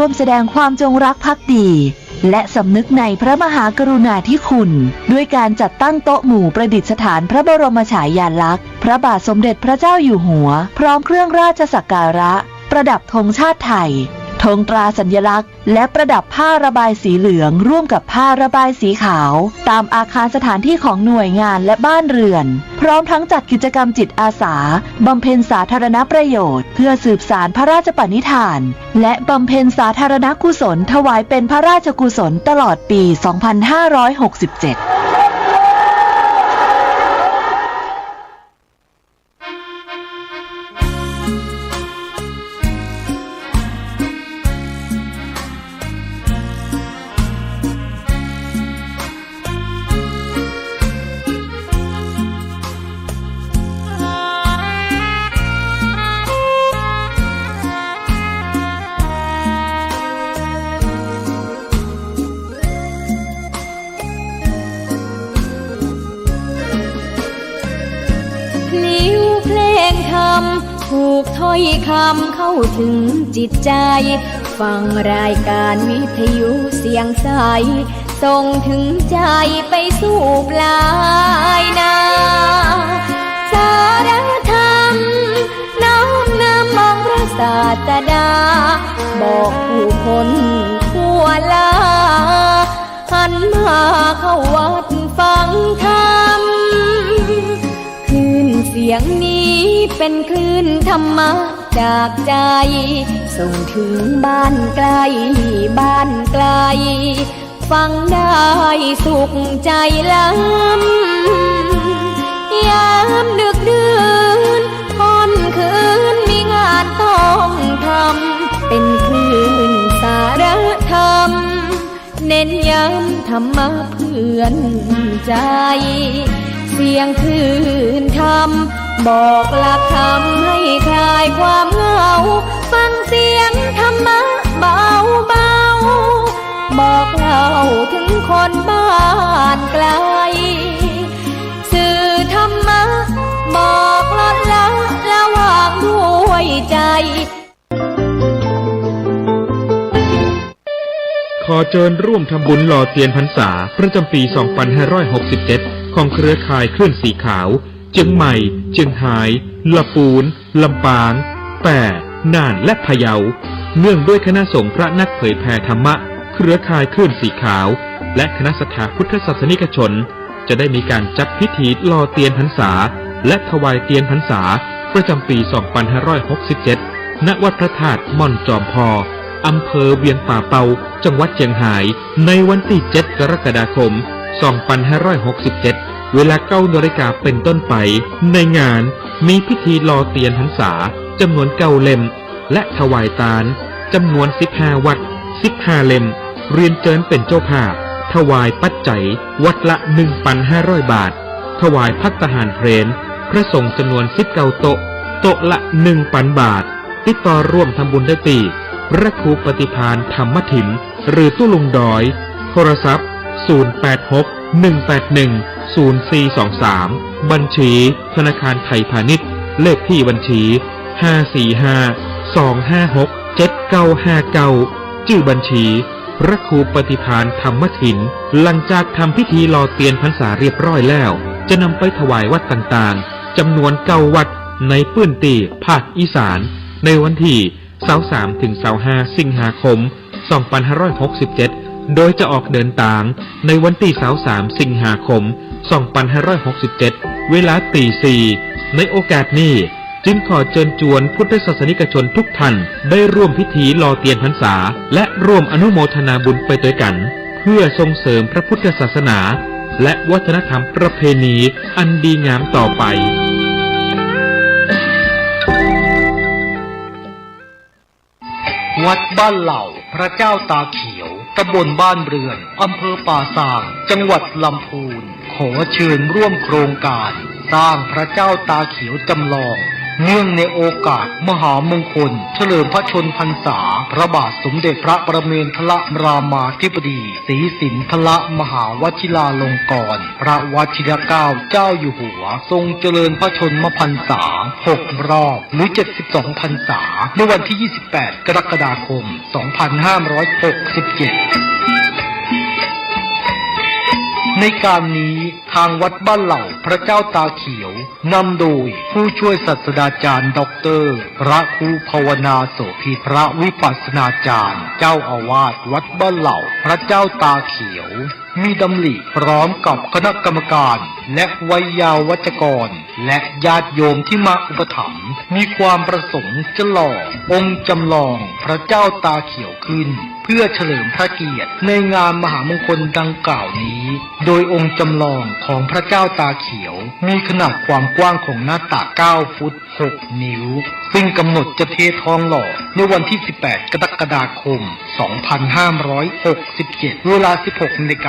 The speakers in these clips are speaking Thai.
ร่วมแสดงความจงรักภักดีและสำนึกในพระมหากรุณาธิคุณด้วยการจัดตั้งโต๊ะหมู่ประดิษฐานพระบรมฉายาลักษณ์พระบาทสมเด็จพระเจ้าอยู่หัวพร้อมเครื่องราชสักการะประดับธงชาติไทยธงตราสัญลักษณ์และประดับผ้าระบายสีเหลืองร่วมกับผ้าระบายสีขาวตามอาคารสถานที่ของหน่วยงานและบ้านเรือนพร้อมทั้งจัดกิจกรรมจิตอาสาบำเพ็ญสาธารณประโยชน์เพื่อสืบสานพระราชปณิธานและบำเพ็ญสาธารณกุศลถวายเป็นพระราชกุศลตลอดปี 2567ถูกถ้อยคำเข้าถึงจิตใจฟังรายการวิทยุเสียงใสส่งถึงใจไปสู่ปลายนาสารธรรมน้อมนำมองพระศาสดาบอกผู้คนทั่วลาหันมาเข้าวัดฟังธรรมคลื่นเสียงนี้เป็นคลื่นธรรมะจากใจส่งถึงบ้านไกลบ้านไกลฟังได้สุขใจล้ำยามดึกดื่นค่ำคืนมีงานต้องทำเป็นคลื่นสารธรรมเน้นย้ำธรรมะเพื่อนใจเสียงคลื่นธรรมบอกหลักธรรมให้คลายความเหงาฟังเสียงธรรมะเบาเบาบอกเล่าถึงคนบ้านไกลสื่อธรรมะบอกลดละระหว่างด้วยใจขอเชิญร่วมทำบุญหล่อเทียนพรรษาประจำปี 2567 ของเครือข่ายคลื่นสีขาวเชียงใหม่เชียงรายลำพูนลำปางแปร่น่านและพะเยาเนื่องด้วยคณะสงฆ์พระนักเผยแผ่ธรรมะเครือข่ายคลื่นสีขาวและคณะศรัทธาพุทธศาสนิกชนจะได้มีการจัดพิธีหล่อเทียนพรรษาและถวายเทียนพรรษาประจำปี 2567 ณ วัดพระธาตุม่อนจอมพออำเภอเวียงป่าเปาจังหวัดเชียงรายในวันที่ 7 กรกฎาคม 2567 เวลา 9 นาฬิกาเป็นต้นไปในงานมีพิธีหล่อเทียนพรรษาจำนวน 9 เล่มและถวายตาลจำนวน 15 วัด 15 เล่มเรียนเจิญเป็นเจ้าภาพถวายปัจจัยวัดละ 1,500 บาทถวายภัตตาหารเพลนพระสงฆ์จำนวน 19 โต๊ะโต๊ะละ 1,000 บาทติดต่อร่วมทำบุญได้ที่พระครูปฏิภาณธรรมถินหรือตู้ลุงดอยโทรศัพท์ 086-181-0423 บัญชีธนาคารไทยพาณิชย์เลขที่บัญชี 545-256-7959 ชื่อบัญชีพระครูปฏิภาณธรรมถินหลังจากทำพิธีหล่อเทียนพรรษาเรียบร้อยแล้วจะนำไปถวายวัดต่างๆจำนวน 9 วัดในพื้นที่ภาคอีสานในวันที่23-25 สิงหาคม 2567 โดยจะออกเดินทางในวันที่23 สิงหาคม 2567 เวลาตี 4 ในโอกาสนี้จึงขอเชิญชวนพุทธศาสนิกชนทุกท่านได้ร่วมพิธีหล่อเทียนพรรษาและร่วมอนุโมทนาบุญไปด้วยกันเพื่อส่งเสริมพระพุทธศาสนาและวัฒนธรรมประเพณีอันดีงามต่อไปวัดบ้านเหล่าพระเจ้าตาเขียวตำบลบ้านเรือนอำเภอป่าซางจังหวัดลำพูนขอเชิญร่วมโครงการสร้างพระเจ้าตาเขียวจำลอง เนื่องในโอกาสมหามงคลเฉลิมพระชนมพรรษาพระบาทสมเด็จพระประเมนทรรามาธิบดีศรีสินธรมหาวชิราลงกรณ์พระวชิรเกล้าเจ้าอยู่หัวทรงเจริญพระชนมพรรษา6 รอบหรือ72 พรรษาในวันที่ 28 กรกฎาคม 2567ในการนี้ทางวัดบ้านเหล่าพระเจ้าตาเขียวนำโดยผู้ช่วยศาสตราจารย์ด็อกเตอร์พระครูภาวนาโสภิตพระวิปัสสนาจารย์เจ้าอาวาสวัดบ้านเหล่าพระเจ้าตาเขียวมีดำริพร้อมกับคณะกรรมการและวัยยาวัจกรและญาติโยมที่มาอุปถัมภ์มีความประสงค์จะหล่อองค์จำลองพระเจ้าตาเขียวขึ้นเพื่อเฉลิมพระเกียรติในงานมหามงคลดังกล่าวนี้โดยองค์จำลองของพระเจ้าตาเขียวมีขนาดความกว้างของหน้าตัก9 ฟุต 6 นิ้วซึ่งกำหนดจะเททองหล่อในวันที่ 18 กรกฎาคม 2567 เวลา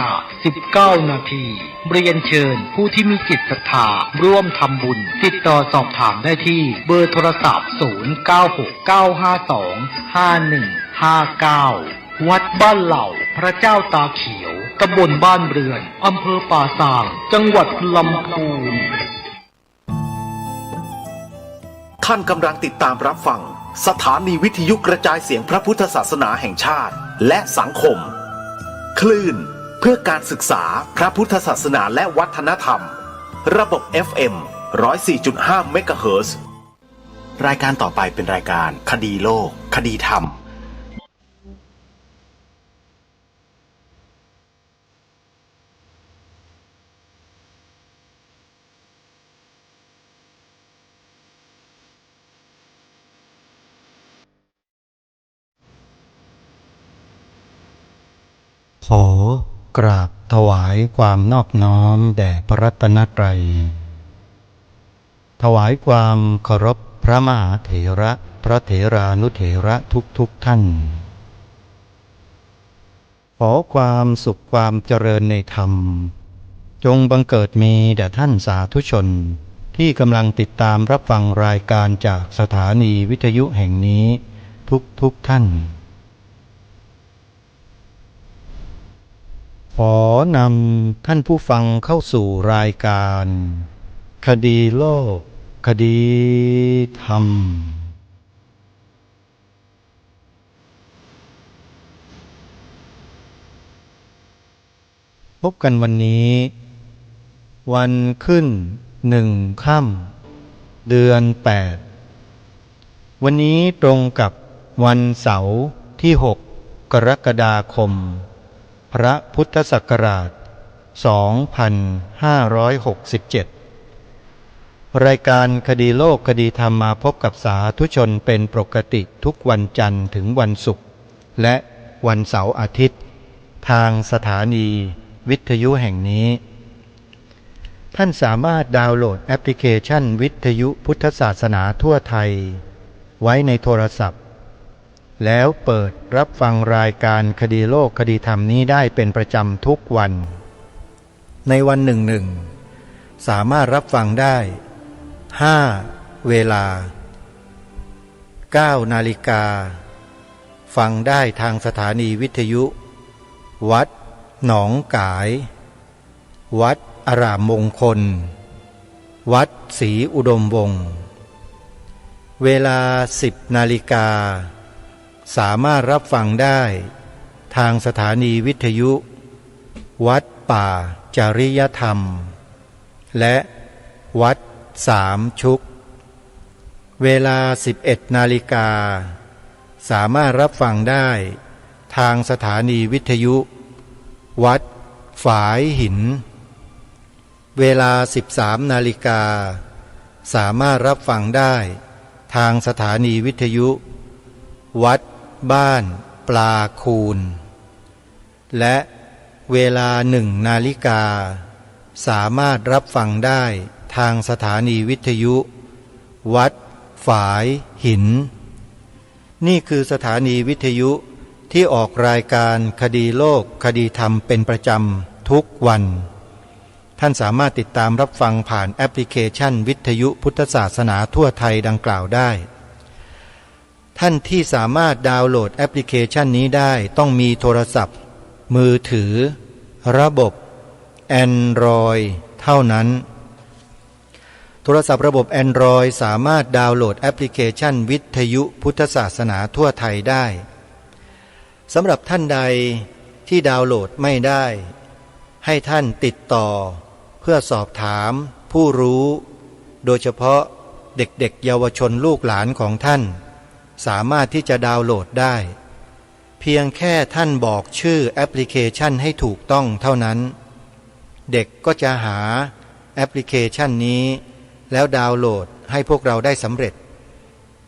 16:19 นาทีเรียนเชิญผู้ที่มีจิตศรัทธาร่วมทำบุญติดต่อสอบถามได้ที่เบอร์โทรศัพท์ 0969525159 วัดบ้านเหล่าพระเจ้าตาเขียวตำบลบ้านเรือนอำเภอป่าซางจังหวัดลำพูน ท่านกำลังติดตามรับฟังสถานีวิทยุกระจายเสียงพระพุทธศาสนาแห่งชาติและสังคมคลื่นเพื่อการศึกษาพระพุทธศาสนาและวัฒนธรรมระบบ FM 104.5 เมกะเฮิรตซ์รายการต่อไปเป็นรายการคดีโลกคดีธรรมขอกราบถวายความนอบน้อมแด่พระรัตนตรัยถวายความเคารพพระมหาเถระพระเถรานุเถระทุกท่านขอความสุขความเจริญในธรรมจงบังเกิดมีแด่ท่านสาธุชนที่กำลังติดตามรับฟังรายการจากสถานีวิทยุแห่งนี้ทุกท่านขอนำท่านผู้ฟังเข้าสู่รายการคดีโลกคดีธรรมพบกันวันนี้วันขึ้น1 ค่ำเดือน 8วันนี้ตรงกับวันเสาร์ที่ 6 กรกฎาคมพระพุทธศักราช 2567 รายการคดีโลกคดีธรรมมาพบกับสาธุชนเป็นปกติทุกวันจันทร์ถึงวันศุกร์และวันเสาร์อาทิตย์ทางสถานีวิทยุแห่งนี้ท่านสามารถดาวน์โหลดแอปพลิเคชันวิทยุพุทธศาสนาทั่วไทยไว้ในโทรศัพท์แล้วเปิดรับฟังรายการคดีโลกคดีธรรมนี้ได้เป็นประจำทุกวันในวันหนึ่งสามารถรับฟังได้5 เวลา 9 นาฬิกาฟังได้ทางสถานีวิทยุวัดหนองกายวัดอารามมงคลวัดศรีอุดมวงศ์เวลา 10 นาฬิกาสามารถรับฟังได้ทางสถานีวิทยุวัดป่าจริยธรรมและวัดสามชุกเวลา 11 นาฬิกาสามารถรับฟังได้ทางสถานีวิทยุวัดฝายหินเวลา 13 นาฬิกาสามารถรับฟังได้ทางสถานีวิทยุวัดบ้านปลาคูนและเวลา 1 นาฬิกาสามารถรับฟังได้ทางสถานีวิทยุวัดฝายหินนี่คือสถานีวิทยุที่ออกรายการคดีโลกคดีธรรมเป็นประจำทุกวันท ท่านสามารถติดตามรับฟังผ่านแอปพลิเคชันวิทยุพุทธศาสนาทั่วไทยดังกล่าวได้ท่านที่สามารถดาวน์โหลดแอปพลิเคชันนี้ได้ต้องมีโทรศัพท์มือถือระบบ Android เท่านั้นโทรศัพท์ระบบ Android สามารถดาวน์โหลดแอปพลิเคชันวิทยุพุทธศาสนาทั่วไทยได้สำหรับท่านใดที่ดาวน์โหลดไม่ได้ให้ท่านติดต่อเพื่อสอบถามผู้รู้โดยเฉพาะเด็กๆเยาวชนลูกหลานของท่านสามารถที่จะดาวน์โหลดได้เพียงแค่ท่านบอกชื่อแอปพลิเคชันให้ถูกต้องเท่านั้นเด็กก็จะหาแอปพลิเคชันนี้แล้วดาวน์โหลดให้พวกเราได้สำเร็จ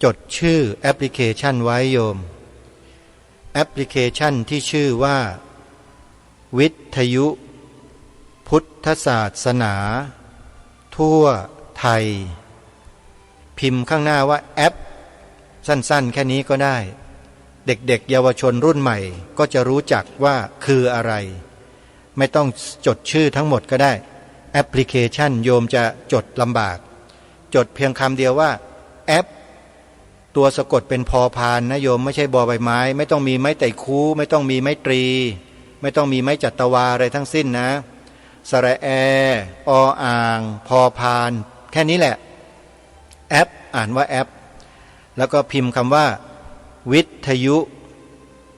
จดชื่อแอปพลิเคชันไว้โยมแอปพลิเคชันที่ชื่อว่าวิทยุพุทธศาสนาทั่วไทยพิมพ์ข้างหน้าว่าแอปสั้นๆแค่นี้ก็ได้เด็กๆเยาวชนรุ่นใหม่ก็จะรู้จักว่าคืออะไรไม่ต้องจดชื่อทั้งหมดก็ได้แอปพลิเคชันโยมจะจดลำบากจดเพียงคำเดียวว่าแอปตัวสะกดเป็นพอพานนะโยมไม่ใช่บอใบไม้ไม่ต้องมีไม้ไต่คูไม่ต้องมีไม้ตรีไม่ต้องมีไม้จัตวาอะไรทั้งสิ้นนะสระแอออ่างพอพานแค่นี้แหละแอปอ่านว่าแอปแล้วก็พิมพ์คำว่าวิทยุ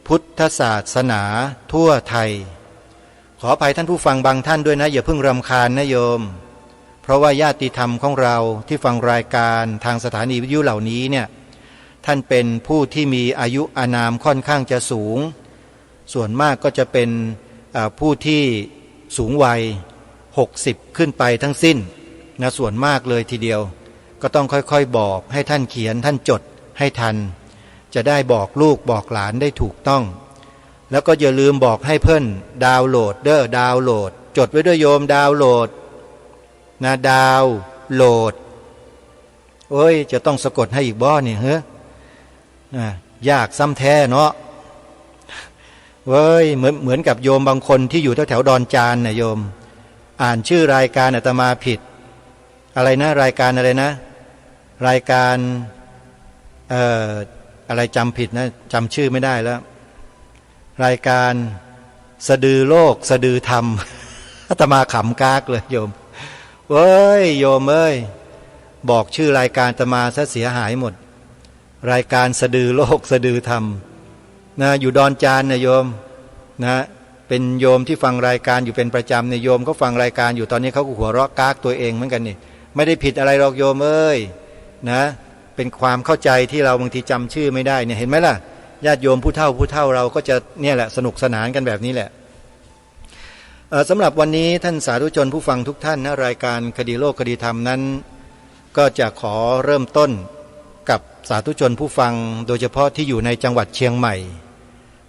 พุทธศาสนาทั่วไทยขออภัยท่านผู้ฟังบางท่านด้วยนะอย่าเพิ่งรำคาญนะโยมเพราะว่าญาติธรรมของเราที่ฟังรายการทางสถานีวิทยุเหล่านี้เนี่ยท่านเป็นผู้ที่มีอายุอานามค่อนข้างจะสูงส่วนมากก็จะเป็นผู้ที่สูงวัย60ขึ้นไปทั้งสิ้นนะส่วนมากเลยทีเดียวก็ต้องค่อยๆบอกให้ท่านเขียนท่านจดให้ทันจะได้บอกลูกบอกหลานได้ถูกต้องแล้วก็อย่าลืมบอกให้เพิ่นดาวน์โหลดดาวน์โหลดจดไว้ด้วยโยมดาวน์โหลดนะดาวน์โหลดโอ้ยจะต้องสะกดให้อีกบ่เนี่ยเฮ้ยากซ้ำแท้เนาะเว้ยเหมือนกับโยมบางคนที่อยู่แถวดอนจานน่ะโยมอ่านชื่อรายการอาตมาผิดอะไรนะรายการอะไรนะรายการอะไรจำผิดนะจำชื่อไม่ได้แล้วรายการสะดือโลกสะดือธรรมอาตมาขำกากเลยโยมเว้ยโยมเอ้ยบอกชื่อรายการอาตมาซะเสียหายหมดรายการสะดือโลกสะดือธรรมนะอยู่ดอนจานนะโยมนะเป็นโยมที่ฟังรายการอยู่เป็นประจำเนี่ยโยมก็ฟังรายการอยู่ตอนนี้เขาก็หัวเราะกากตัวเองเหมือนกันนี่ไม่ได้ผิดอะไรหรอกโยมเอ้ยนะเป็นความเข้าใจที่เราบางทีจำชื่อไม่ได้เนี่ยเห็นไหมล่ะญาติโยมผู้เฒ่าเราก็จะเนี่ยแหละสนุกสนานกันแบบนี้แหละสำหรับวันนี้ท่านสาธุชนผู้ฟังทุกท่านนะรายการคดีโลกคดีธรรมนั้นก็จะขอเริ่มต้นกับสาธุชนผู้ฟังโดยเฉพาะที่อยู่ในจังหวัดเชียงใหม่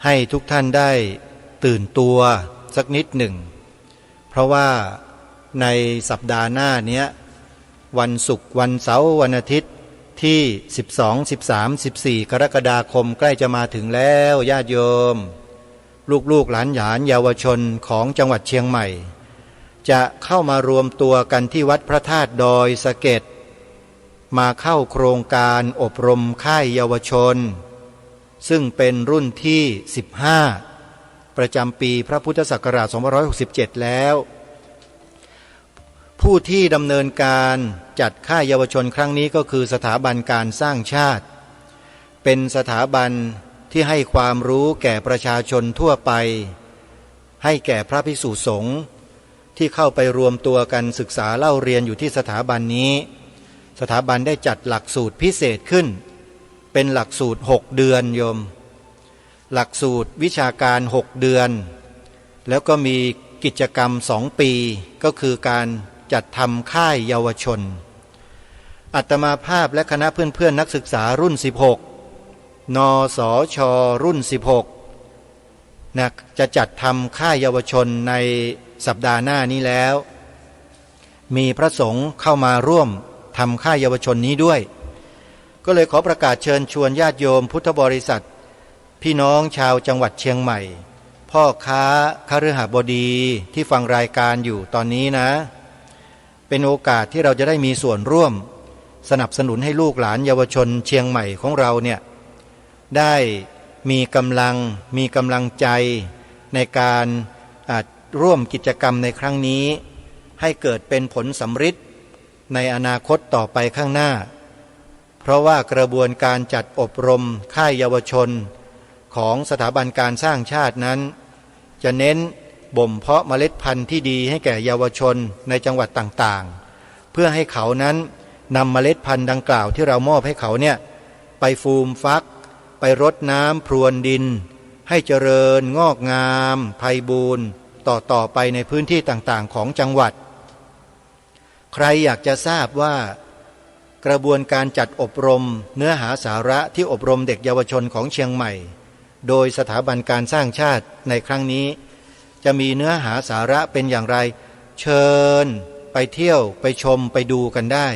ให้ทุกท่านได้ตื่นตัวสักนิดหนึ่งเพราะว่าในสัปดาห์หน้านี้วันศุกร์วันเสาร์วันอาทิตย์ที่12 13 14กรกฎาคมใกล้จะมาถึงแล้วญาติโยมลูกหลานเยาวชนของจังหวัดเชียงใหม่จะเข้ามารวมตัวกันที่วัดพระธาตุดอยสะเก็ดมาเข้าโครงการอบรมค่ายเยาวชนซึ่งเป็นรุ่นที่15ประจำปีพระพุทธศักราช2567แล้วผู้ที่ดำเนินการจัดค่ายเยาวชนครั้งนี้ก็คือสถาบันการสร้างชาติเป็นสถาบันที่ให้ความรู้แก่ประชาชนทั่วไปให้แก่พระภิกษุสงฆ์ที่เข้าไปรวมตัวกันศึกษาเล่าเรียนอยู่ที่สถาบันนี้สถาบันได้จัดหลักสูตรพิเศษขึ้นเป็นหลักสูตร6เดือนโยมหลักสูตรวิชาการ6เดือนแล้วก็มีกิจกรรม2ปีก็คือการจัดทำค่ายเยาวชนอาตมาภาพและคณะเพื่อนๆนักศึกษารุ่น16นสชรุ่น16นะจะจัดทำค่ายเยาวชนในสัปดาห์หน้านี้แล้วมีพระสงฆ์เข้ามาร่วมทำค่ายเยาวชนนี้ด้วยก็เลยขอประกาศเชิญชวนญาติโยมพุทธบริษัทพี่น้องชาวจังหวัดเชียงใหม่พ่อค้าคฤหบดีที่ฟังรายการอยู่ตอนนี้นะ เป็นโอกาสที่เราจะได้มีส่วนร่วมสนับสนุนให้ลูกหลานเยาวชนเชียงใหม่ของเราเนี่ยได้มีกำลังใจในการร่วมกิจกรรมในครั้งนี้ให้เกิดเป็นผลสำฤทธิ์ในอนาคตต่อไปข้างหน้าเพราะว่ากระบวนการจัดอบรมค่ายเยาวชนของสถาบันการสร้างชาตินั้นจะเน้นบ่มเพาะเมล็ดพันธุ์ที่ดีให้แก่เยาวชนในจังหวัดต่างๆเพื่อให้เขานั้นนำเมล็ดพันธุ์ดังกล่าวที่เรามอบให้เขาเนี่ยไปฟูมฟักไปรดน้ำพรวนดินให้เจริญงอกงามไพบูรณ์ต่อไปในพื้นที่ต่างๆของจังหวัดใครอยากจะทราบว่ากระบวนการจัดอบรมเนื้อหาสาระที่อบรมเด็กเยาวชนของเชียงใหม่โดยสถาบันการสร้างชาติในครั้งนี้จะมีเนื้อหาสาระเป็นอย่างไรเชิญไปเที่ยวไปชมไปดูกันได้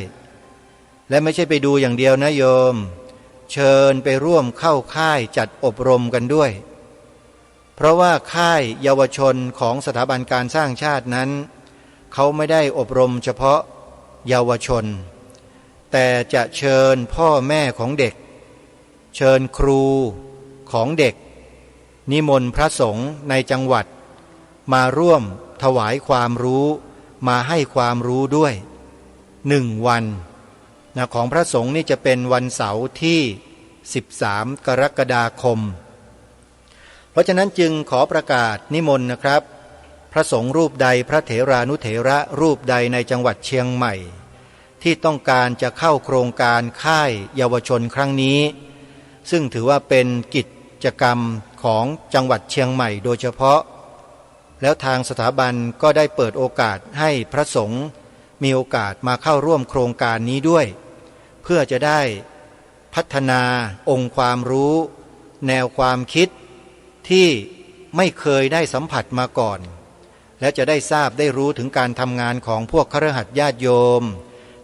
และไม่ใช่ไปดูอย่างเดียวนะโยมเชิญไปร่วมเข้าค่ายจัดอบรมกันด้วยเพราะว่าค่ายเยาวชนของสถาบันการสร้างชาตินั้นเขาไม่ได้อบรมเฉพาะเยาวชนแต่จะเชิญพ่อแม่ของเด็กเชิญครูของเด็กนิมนต์พระสงฆ์ในจังหวัดมาร่วมถวายความรู้มาให้ความรู้ด้วย1 วันของพระสงฆ์นี่จะเป็นวันเสาร์ที่13 กรกฎาคมเพราะฉะนั้นจึงขอประกาศนิมนต์นะครับพระสงฆ์รูปใดพระเถรานุเถระรูปใดในจังหวัดเชียงใหม่ที่ต้องการจะเข้าโครงการค่ายเยาวชนครั้งนี้ซึ่งถือว่าเป็นกิจกรรมของจังหวัดเชียงใหม่โดยเฉพาะแล้วทางสถาบันก็ได้เปิดโอกาสให้พระสงฆ์มีโอกาสมาเข้าร่วมโครงการนี้ด้วยเพื่อจะได้พัฒนาองค์ความรู้แนวความคิดที่ไม่เคยได้สัมผัสมาก่อนและจะได้ทราบได้รู้ถึงการทำงานของพวกคฤหัสถ์ญาติโยม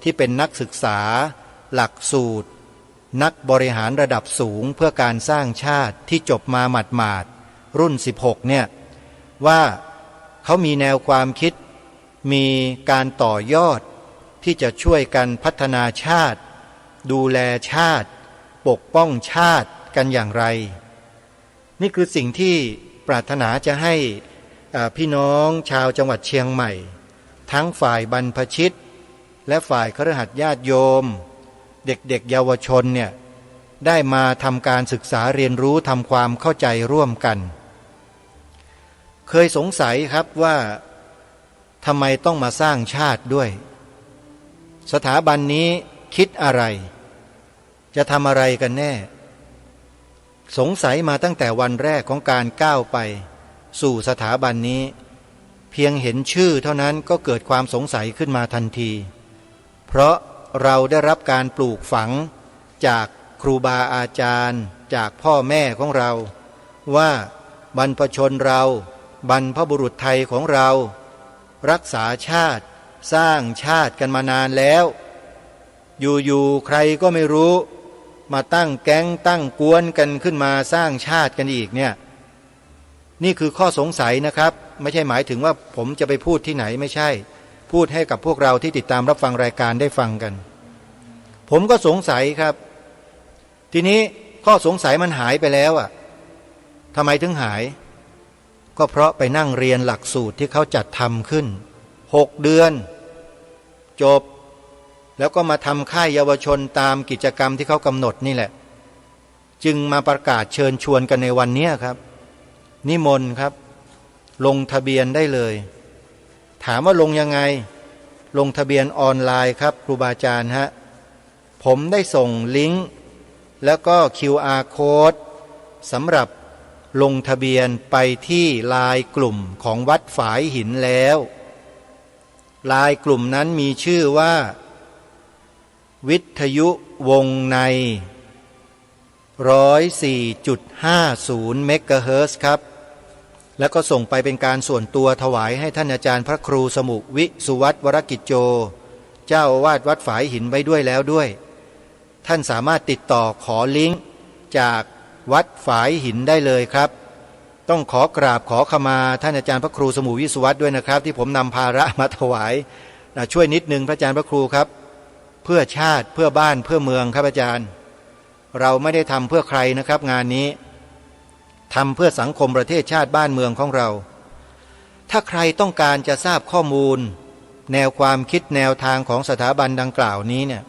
ที่เป็นนักศึกษาหลักสูตรนักบริหารระดับสูงเพื่อการสร้างชาติที่จบมาหมาดๆรุ่น16เนี่ยว่าเขามีแนวความคิดมีการต่อยอดที่จะช่วยกันพัฒนาชาติดูแลชาติปกป้องชาติกันอย่างไรนี่คือสิ่งที่ปรารถนาจะให้พี่น้องชาวจังหวัดเชียงใหม่ทั้งฝ่ายบรรพชิตและฝ่ายคฤหัสถ์ญาติโยมเด็กๆเยาวชนเนี่ยได้มาทำการศึกษาเรียนรู้ทำความเข้าใจร่วมกันเคยสงสัยครับว่าทำไมต้องมาสร้างชาติด้วยสถาบันนี้คิดอะไรจะทำอะไรกันแน่สงสัยมาตั้งแต่วันแรกของการก้าวไปสู่สถาบันนี้เพียงเห็นชื่อเท่านั้นก็เกิดความสงสัยขึ้นมาทันทีเพราะเราได้รับการปลูกฝังจากครูบาอาจารย์จากพ่อแม่ของเราว่าบรรพชนเราบรรพบุรุษไทยของเรารักษาชาติสร้างชาติกันมานานแล้วอยู่ๆใครก็ไม่รู้มาตั้งแก๊งตั้งกวนกันขึ้นมาสร้างชาติกันอีกเนี่ยนี่คือข้อสงสัยนะครับไม่ใช่หมายถึงว่าผมจะไปพูดที่ไหนไม่ใช่พูดให้กับพวกเราที่ติดตามรับฟังรายการได้ฟังกันผมก็สงสัยครับทีนี้ข้อสงสัยมันหายไปแล้วอ่ะทำไมถึงหายก็เพราะไปนั่งเรียนหลักสูตรที่เขาจัดทำขึ้น6 เดือนจบแล้วก็มาทำค่ายเยาวชนตามกิจกรรมที่เขากำหนดนี่แหละจึงมาประกาศเชิญชวนกันในวันนี้ครับนิมนต์ครับลงทะเบียนได้เลยถามว่าลงยังไงลงทะเบียนออนไลน์ครับครูบาอาจารย์ฮะผมได้ส่งลิงก์แล้วก็ QR Code สำหรับลงทะเบียนไปที่ไลน์กลุ่มของวัดฝายหินแล้วไลน์กลุ่มนั้นมีชื่อว่าวิทยุวงใน 104.50 เมกะเฮิรตซ์ครับแล้วก็ส่งไปเป็นการส่วนตัวถวายให้ท่านอาจารย์พระครูสมุวิสุวัตวรกิจโจเจ้าอาวาสวัดฝายหินไว้ด้วยแล้วด้วยท่านสามารถติดต่อขอลิงก์จากวัดฝายหินได้เลยครับต้องขอกราบขอขมาท่านอาจารย์พระครูสมุวิสุวัตด้วยนะครับที่ผมนำภาระมาถวาย ช่วยนิดนึงพระอาจารย์พระครูครับเพื่อชาติเพื่อบ้านเพื่อเมืองครับอาจารย์เราไม่ได้ทำเพื่อใครนะครับงานนี้ทำเพื่อสังคมประเทศชาติบ้านเมืองของเราถ้าใครต้องการจะทราบข้อมูลแนวความคิดแนวทางของสถาบันดังกล่าวนี้เนี่ย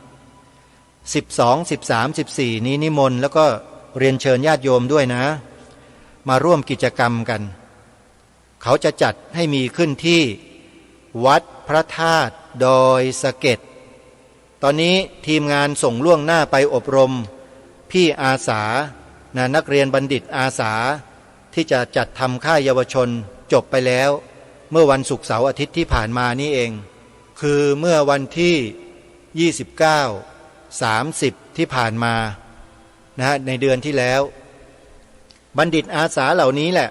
12 13 14นี้นิมนต์แล้วก็เรียนเชิญญาติโยมด้วยนะมาร่วมกิจกรรมกันเขาจะจัดให้มีขึ้นที่วัดพระธาตุดอยสะเก็ดตอนนี้ทีมงานส่งล่วงหน้าไปอบรมพี่อาสานักเรียนบัณฑิตอาสาที่จะจัดทำค่ายเยาวชนจบไปแล้วเมื่อวันศุกร์เสาร์อาทิตย์ที่ผ่านมานี่เองคือเมื่อวันที่29 30ที่ผ่านมาในเดือนที่แล้วบัณฑิตอาสาเหล่านี้แหละ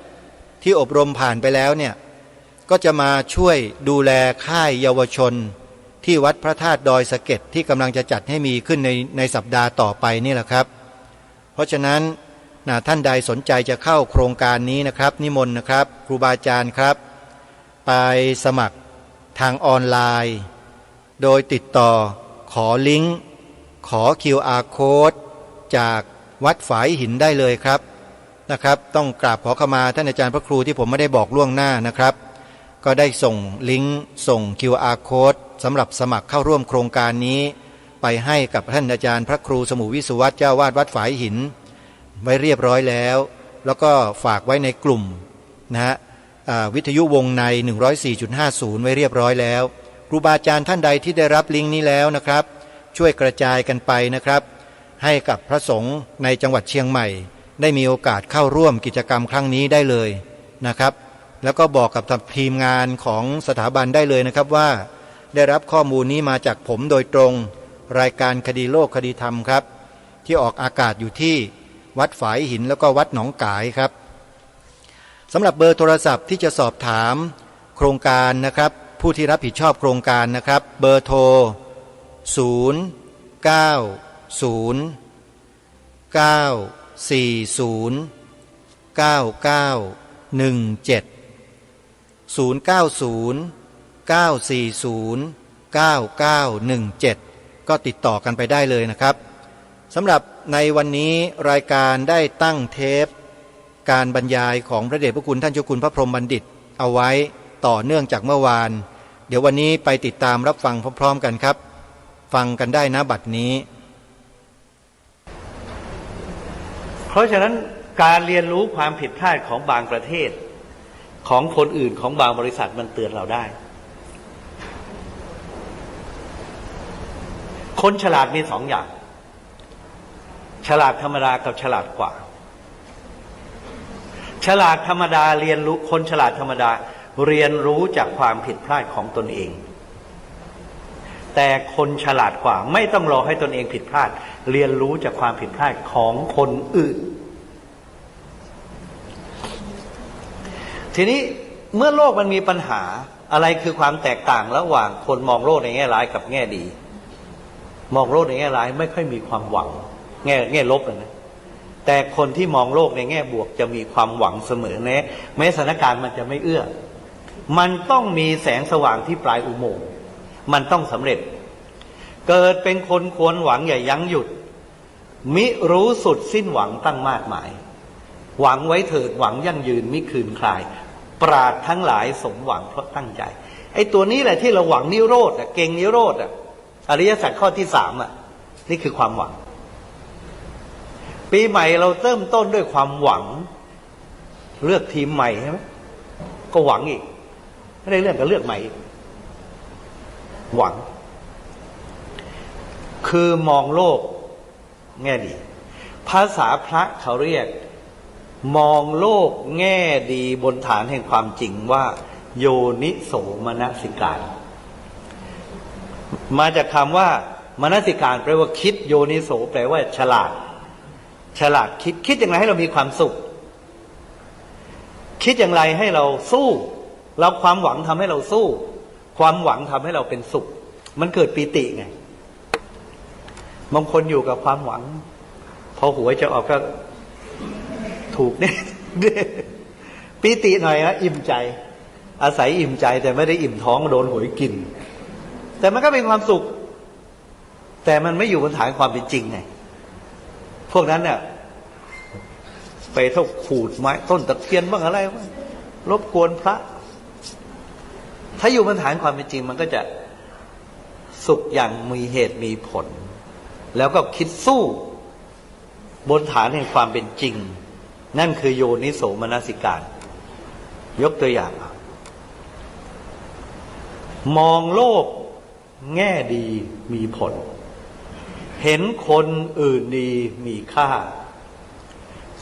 ที่อบรมผ่านไปแล้วเนี่ยก็จะมาช่วยดูแลค่ายเยาวชนที่วัดพระธาตุดอยสะเก็ดที่กำลังจะจัดให้มีขึ้นในสัปดาห์ต่อไปนี่แหละครับเพราะฉะนั้นท่านใดสนใจจะเข้าโครงการนี้นะครับนิมนต์นะครับครูบาอาจารย์ครับไปสมัครทางออนไลน์โดยติดต่อขอลิงก์ขอ QR Code จากวัดฝายหินได้เลยครับต้องกราบขอขมาท่านอาจารย์พระครูที่ผมไม่ได้บอกล่วงหน้านะครับก็ได้ส่งลิงก์ส่ง QR Code สำหรับสมัครเข้าร่วมโครงการนี้ไปให้กับท่านอาจารย์พระครูสมุวิสุวัตรเจ้าวาดวัดฝายหินไว้เรียบร้อยแล้วก็ฝากไว้ในกลุ่มวิทยุวงใน 104.50 ไว้เรียบร้อยแล้วครูบาอาจารย์ท่านใดที่ได้รับลิงก์นี้แล้วนะครับช่วยกระจายกันไปนะครับให้กับพระสงฆ์ในจังหวัดเชียงใหม่ได้มีโอกาสเข้าร่วมกิจกรรมครั้งนี้ได้เลยนะครับแล้วก็บอกกับทีมงานของสถาบันได้เลยนะครับว่าได้รับข้อมูลนี้มาจากผมโดยตรงรายการคดีโลกคดีธรรมครับที่ออกอากาศอยู่ที่วัดฝายหินแล้วก็วัดหนองกายครับสำหรับเบอร์โทรศัพท์ที่จะสอบถามโครงการนะครับผู้ที่รับผิดชอบโครงการนะครับเบอร์โทร09099409917ก็ติดต่อกันไปได้เลยนะครับสำหรับในวันนี้รายการได้ตั้งเทปการบรรยายของพระเดชพระคุณท่านเจ้าคุณพระพรหมบัณฑิตเอาไว้ต่อเนื่องจากเมื่อวานเดี๋ยววันนี้ไปติดตามรับฟังพร้อมๆกันครับฟังกันได้นะบัดนี้เพราะฉะนั้นการเรียนรู้ความผิดพลาดของบางประเทศของคนอื่นของบางบริษัทมันเตือนเราได้คนฉลาดมีสองอย่างฉลาดธรรมดากับฉลาดกว่าฉลาดธรรมดาเรียนรู้คนฉลาดธรรมดาเรียนรู้จากความผิดพลาดของตนเองแต่คนฉลาดกว่าไม่ต้องรอให้ตนเองผิดพลาดเรียนรู้จากความผิดพลาดของคนอื่นทีนี้เมื่อโลกมันมีปัญหาอะไรคือความแตกต่างระหว่างคนมองโลกในแง่ร้ายกับแง่ดีมองโลกในแง่ร้ายไม่ค่อยมีความหวังแง่ลบนะแต่คนที่มองโลกในแง่บวกจะมีความหวังเสมอแม้สถานการณ์มันจะไม่เอื้อมันต้องมีแสงสว่างที่ปลายอุโมงค์มันต้องสำเร็จเกิดเป็นคนควรหวังอย่ายั้งหยุดมิรู้สุดสิ้นหวังตั้งมากมายหวังไว้เถิดหวังยั่งยืนมิคืนคลายปราดทั้งหลายสมหวังเพราะตั้งใจไอ้ตัวนี้แหละที่เราหวังนิโรธเก่งนิโรธอริยสัจข้อที่3นี่คือความหวังปีใหม่เราเริ่มต้นด้วยความหวังเลือกทีมใหม่ใช่ไหมก็หวังอีกไม่ได้เลือกก็เลือกใหม่อีกหวังคือมองโลกแง่ดีภาษาพระเขาเรียกมองโลกแง่ดีบนฐานแห่งความจริงว่าโยนิโสมนสิการมาจากคำว่ามนสิการแปลว่าคิดโยนิโสแปลว่าฉลาดคิดอย่างไรให้เรามีความสุขคิดอย่างไรให้เราสู้เราความหวังทำให้เราสู้ความหวังทำให้เราเป็นสุขมันเกิดปีติไงบางคนอยู่กับความหวังพอหวยจะออกก็ถูกเนี่ยปีติหน่อยนะอิ่มใจอาศัยอิ่มใจแต่ไม่ได้อิ่มท้องโดนหวยกิน แต่มันก็เป็นความสุขแต่มันไม่อยู่บนฐานความเป็นจริงไงพวกนั้นเนี่ยไปเท่าขูดไม้ต้นตะเคียนบ้างอะไรบ้างรบกวนพระถ้าอยู่บนฐานความเป็นจริงมันก็จะสุขอย่างมีเหตุมีผลแล้วก็คิดสู้บนฐานแห่งความเป็นจริงนั่นคือโยนิโสมนสิการยกตัวอย่างมองโลกแง่ดีมีผลเห็นคนอื่นดีมีค่า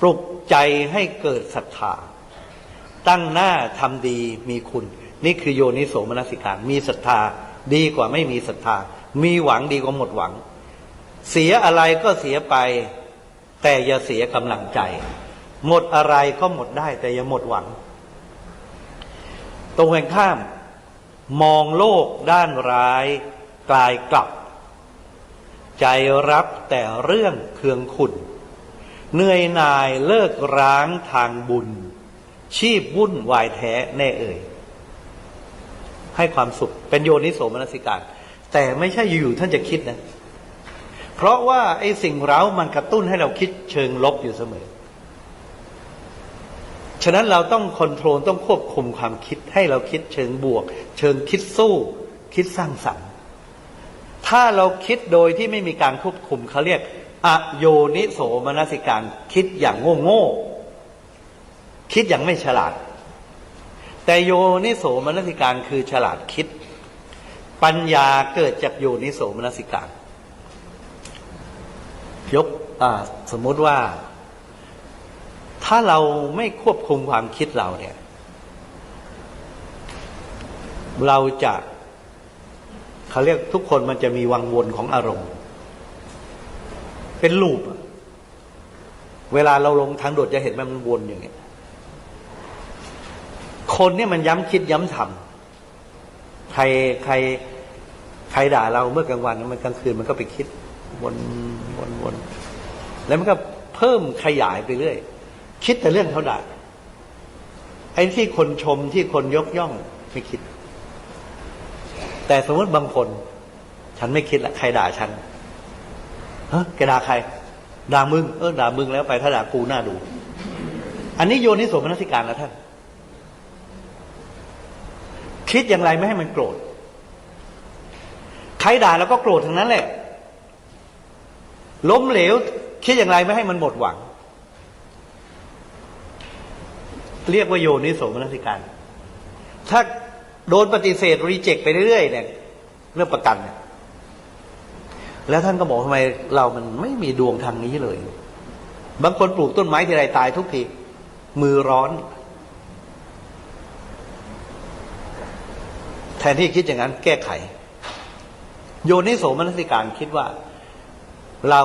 ปลุกใจให้เกิดศรัทธาตั้งหน้าทำดีมีคุณนี่คือโยนิโสมนสิการมีศรัทธาดีกว่าไม่มีศรัทธามีหวังดีกว่าหมดหวังเสียอะไรก็เสียไปแต่อย่าเสียกำลังใจหมดอะไรก็หมดได้แต่อย่าหมดหวังตรงกันข้ามมองโลกด้านร้ายกลายกลับใจรับแต่เรื่องเคืองขุ่นเหนื่อยหน่ายเลิกร้างทางบุญชีพวุ่นวายแท้แน่เอ่ยให้ความสุขเป็นโยนิโสมนสิการแต่ไม่ใช่อยู่ๆท่านจะคิดนะเพราะว่าไอ้สิ่งเร้ามันกระตุ้นให้เราคิดเชิงลบอยู่เสมอฉะนั้นเราต้องคอนโทรลต้องควบคุมความคิดให้เราคิดเชิงบวกเชิงคิดสู้คิดสร้างสรรค์ถ้าเราคิดโดยที่ไม่มีการควบคุมเขาเรียกอโยนิโสมนสิการคิดอย่างโง่ๆคิดอย่างไม่ฉลาดแต่โยนิโสมนสิการคือฉลาดคิดปัญญาเกิดจากโยนิโสมนสิการยกสมมติว่าถ้าเราไม่ควบคุมความคิดเราเนี่ยเราจะเขาเรียกทุกคนมันจะมีวังวนของอารมณ์เป็นลูปเวลาเราลงทางโดดจะเห็นมันวนอย่างเงี้ยคนเนี่ยมันย้ำคิดย้ำทำใครด่าเราเมื่อกลางวันมันกลางคืนมันก็ไปคิดวนแล้วมันก็เพิ่มขยายไปเรื่อยคิดแต่เรื่องเขาด่าไอ้ที่คนชมที่คนยกย่องไม่คิดแต่สมมติบางคนฉันไม่คิดละใครด่าฉันแกด่าใครด่ามึงด่ามึงแล้วไปถ้าด่ากูน่าดูอันนี้โยนิโสมนสิการนะท่านคิดอย่างไรไม่ให้มันโกรธใครด่าแล้วก็โกรธทั้งนั้นแหละล้มเหลวคิดอย่างไรไม่ให้มันหมดหวังเรียกว่าโยนิโสมนสิการถ้าโดนปฏิเสธรีเจ็คไปเรื่อยๆเนี่ยเรื่องประกันเนี่ยแล้วท่านก็บอกทำไมเรามันไม่มีดวงทางนี้เลยบางคนปลูกต้นไม้ทีไรตายทุกทีมือร้อนแทนที่คิดอย่างนั้นแก้ไขโยนิโสมนสิการคิดว่าเรา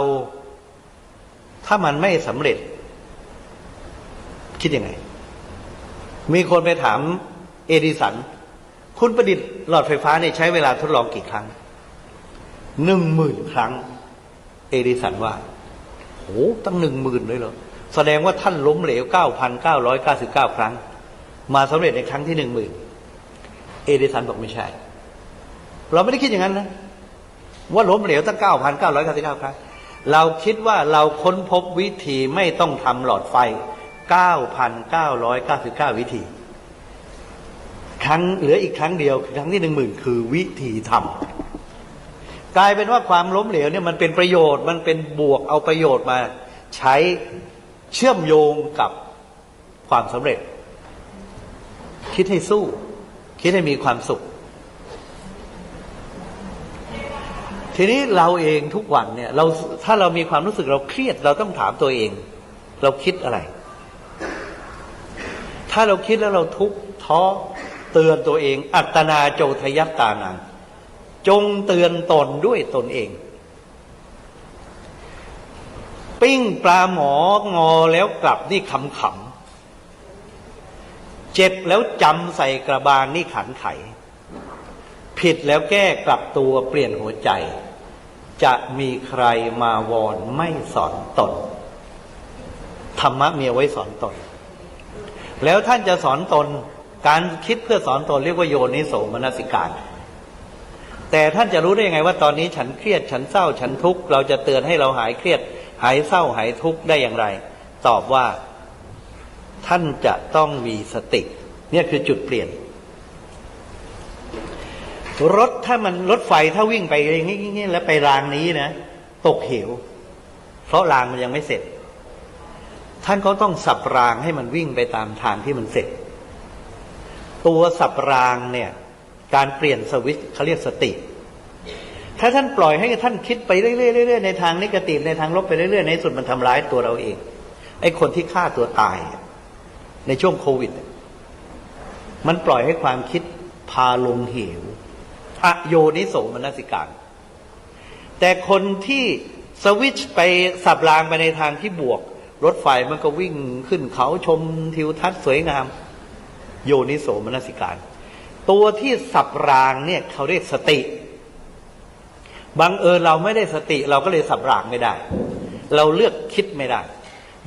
ถ้ามันไม่สำเร็จคิดยังไงมีคนไปถามเอดิสันคุณประดิษฐ์หลอดไฟฟ้าเนี่ยใช้เวลาทดลองกี่ครั้ง10,000 ครั้งเอดิสันว่าโอ้ตั้ง10,000เลยเหรอแสดงว่าท่านล้มเหลว 9,999 ครั้งมาสำเร็จในครั้งที่10,000เอดิสันบอกไม่ใช่เราไม่ได้คิดอย่างนั้นนะว่าล้มเหลวตั้ง 9,999 ครั้งเราคิดว่าเราค้นพบวิธีไม่ต้องทำหลอดไฟ 9,999 วิธีครั้งเหลืออีกครั้งเดียวครั้งที่10,000คือวิธีทำกลายเป็นว่าความล้มเหลวเนี่ยมันเป็นประโยชน์มันเป็นบวกเอาประโยชน์มาใช้เชื่อมโยงกับความสำเร็จคิดให้สู้คิดให้มีความสุขทีนี้เราเองทุกวันเนี่ยถ้าเรามีความรู้สึกเราเครียดเราต้องถามตัวเองเราคิดอะไรถ้าเราคิดแล้วเราทุกข์ท้อเตือนตัวเองอัตตนาโจทยัตตานังจงเตือนตนด้วยตนเองปิ้งปลาหมองอแล้วกลับนี่ขำเจ็บแล้วจำใส่กระบาลนี่ขันไขผิดแล้วแก้กลับตัวเปลี่ยนหัวใจจะมีใครมาวอนไม่สอนตนธรรมะมีเอาไว้สอนตนแล้วท่านจะสอนตนการคิดเพื่อสอนตนเรียกว่าโยนิโสมนสิการ แต่ท่านจะรู้ได้ยังไงว่าตอนนี้ฉันเครียดฉันเศร้าฉันทุกข์เราจะเตือนให้เราหายเครียดหายเศร้าหายทุกข์ได้อย่างไรตอบว่าท่านจะต้องมีสติเนี่ยคือจุดเปลี่ยนถ้ามันรถไฟถ้าวิ่งไปอย่างนี้แล้วไปรางนี้นะตกเหวเพราะรางมันยังไม่เสร็จท่านก็ต้องสับรางให้มันวิ่งไปตามทางที่มันเสร็จตัวสับรางเนี่ยการเปลี่ยนสวิตช์เขาเรียกสติถ้าท่านปล่อยให้ท่านคิดไปเรื่อยๆในทางนิเกทีฟในทางลบไปเรื่อยๆในสุดมันทำร้ายตัวเราเองไอ้คนที่ฆ่าตัวตายในช่วงโควิดมันปล่อยให้ความคิดพาลงเหวอโยนิโสมนสิการแต่คนที่สวิตช์ไปสับรางไปในทางที่บวกรถไฟมันก็วิ่งขึ้นเขาชมทิวทัศน์สวยงามโยนิโสมนสิการตัวที่สับรางเนี่ยเขาเรียกสติบังเอิญเราไม่ได้สติเราก็เลยสับรางไม่ได้เราเลือกคิดไม่ได้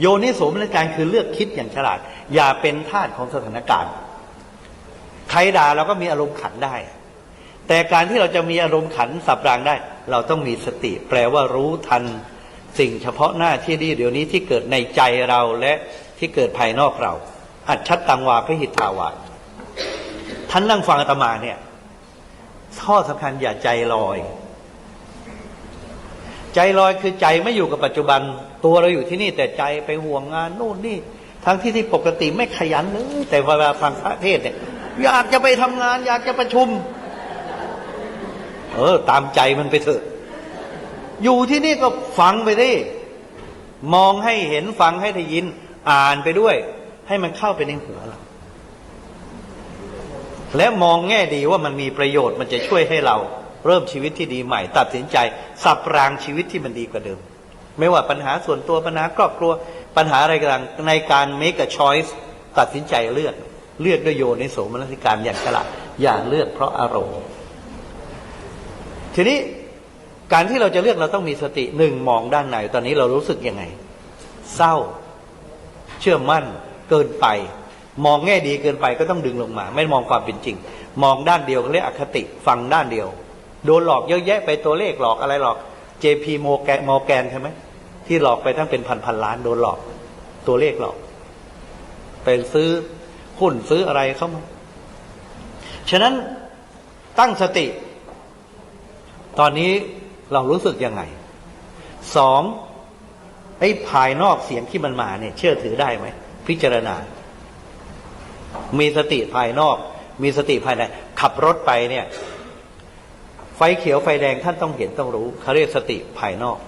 โยนิโสมนสิการคือเลือกคิดอย่างฉลาดอย่าเป็นทาสของสถานการณ์ใครด่าเราก็มีอารมณ์ขันได้แต่การที่เราจะมีอารมณ์ขันสับรางได้เราต้องมีสติแปลว่ารู้ทันสิ่งเฉพาะหน้าที่ดีเดี๋ยวนี้ที่เกิดในใจเราและที่เกิดภายนอกเราอัจฉัตตังวาพหิทาวาท่านนั่งฟังอาตมาเนี่ยข้อสำคัญอย่าใจลอยใจลอยคือใจไม่อยู่กับปัจจุบันตัวเราอยู่ที่นี่แต่ใจไปห่วงงานโน่นนี่ทั้งที่ปกติไม่ขยันเลยแต่เวลาฟังพระเทศเนี่ยอยากจะไปทำงานอยากจะประชุมตามใจมันไปเถอะอยู่ที่นี่ก็ฟังไปดิมองให้เห็นฟังให้ได้ยินอ่านไปด้วยให้มันเข้าไปในหัวเราและมองแง่ดีว่ามันมีประโยชน์มันจะช่วยให้เราเริ่มชีวิตที่ดีใหม่ตัดสินใจสับรางชีวิตที่มันดีกว่าเดิมไม่ว่าปัญหาส่วนตัวปัญหาครอบครัวปัญหาอะไรต่างในการ make a choice ตัดสินใจเลือกด้วยโยนิโสมนสิการอย่างฉลาดอย่าเลือกเพราะอารมณ์ทีนี้การที่เราจะเลือกเราต้องมีสติหนึ่งมองด้านไหนตอนนี้เรารู้สึกยังไงเศร้าเชื่อมั่นเกินไปมองแง่ดีเกินไปก็ต้องดึงลงมาไม่มองความเป็นจริงมองด้านเดียวเขาเรียกอคติฟังด้านเดียวโดนหลอกเยอะแยะไปตัวเลขหลอกอะไรหลอก JP Morgan ใช่ไหมที่หลอกไปทั้งเป็นพันล้านโดนหลอกตัวเลขหลอกไปซื้อหุ้นซื้ออะไรเข้ามาฉะนั้นตั้งสติตอนนี้เรารู้สึกยังไงสองไอ้ภายนอกเสียงที่มันมาเนี่ยเชื่อถือได้ไหมพิจารณามีสติภายนอกมีสติภายในขับรถไปเนี่ยไฟเขียวไฟแดงท่านต้องเห็นต้องรู้เขาเรียกสติภายนอก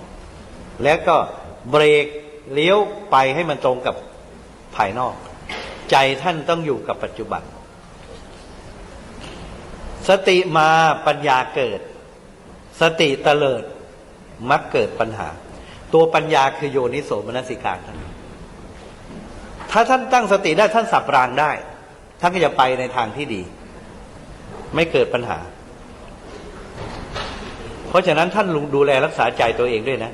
แล้วก็เบรกเลี้ยวไปให้มันตรงกับภายนอกใจท่านต้องอยู่กับปัจจุบันสติมาปัญญาเกิดสติเตลิดมักเกิดปัญหาตัวปัญญาคือโยนิโสมนสิการท่านถ้าท่านตั้งสติได้ท่านสับรางได้ท่านก็จะไปในทางที่ดีไม่เกิดปัญหาเพราะฉะนั้นท่านดูแลรักษาใจตัวเองด้วยนะ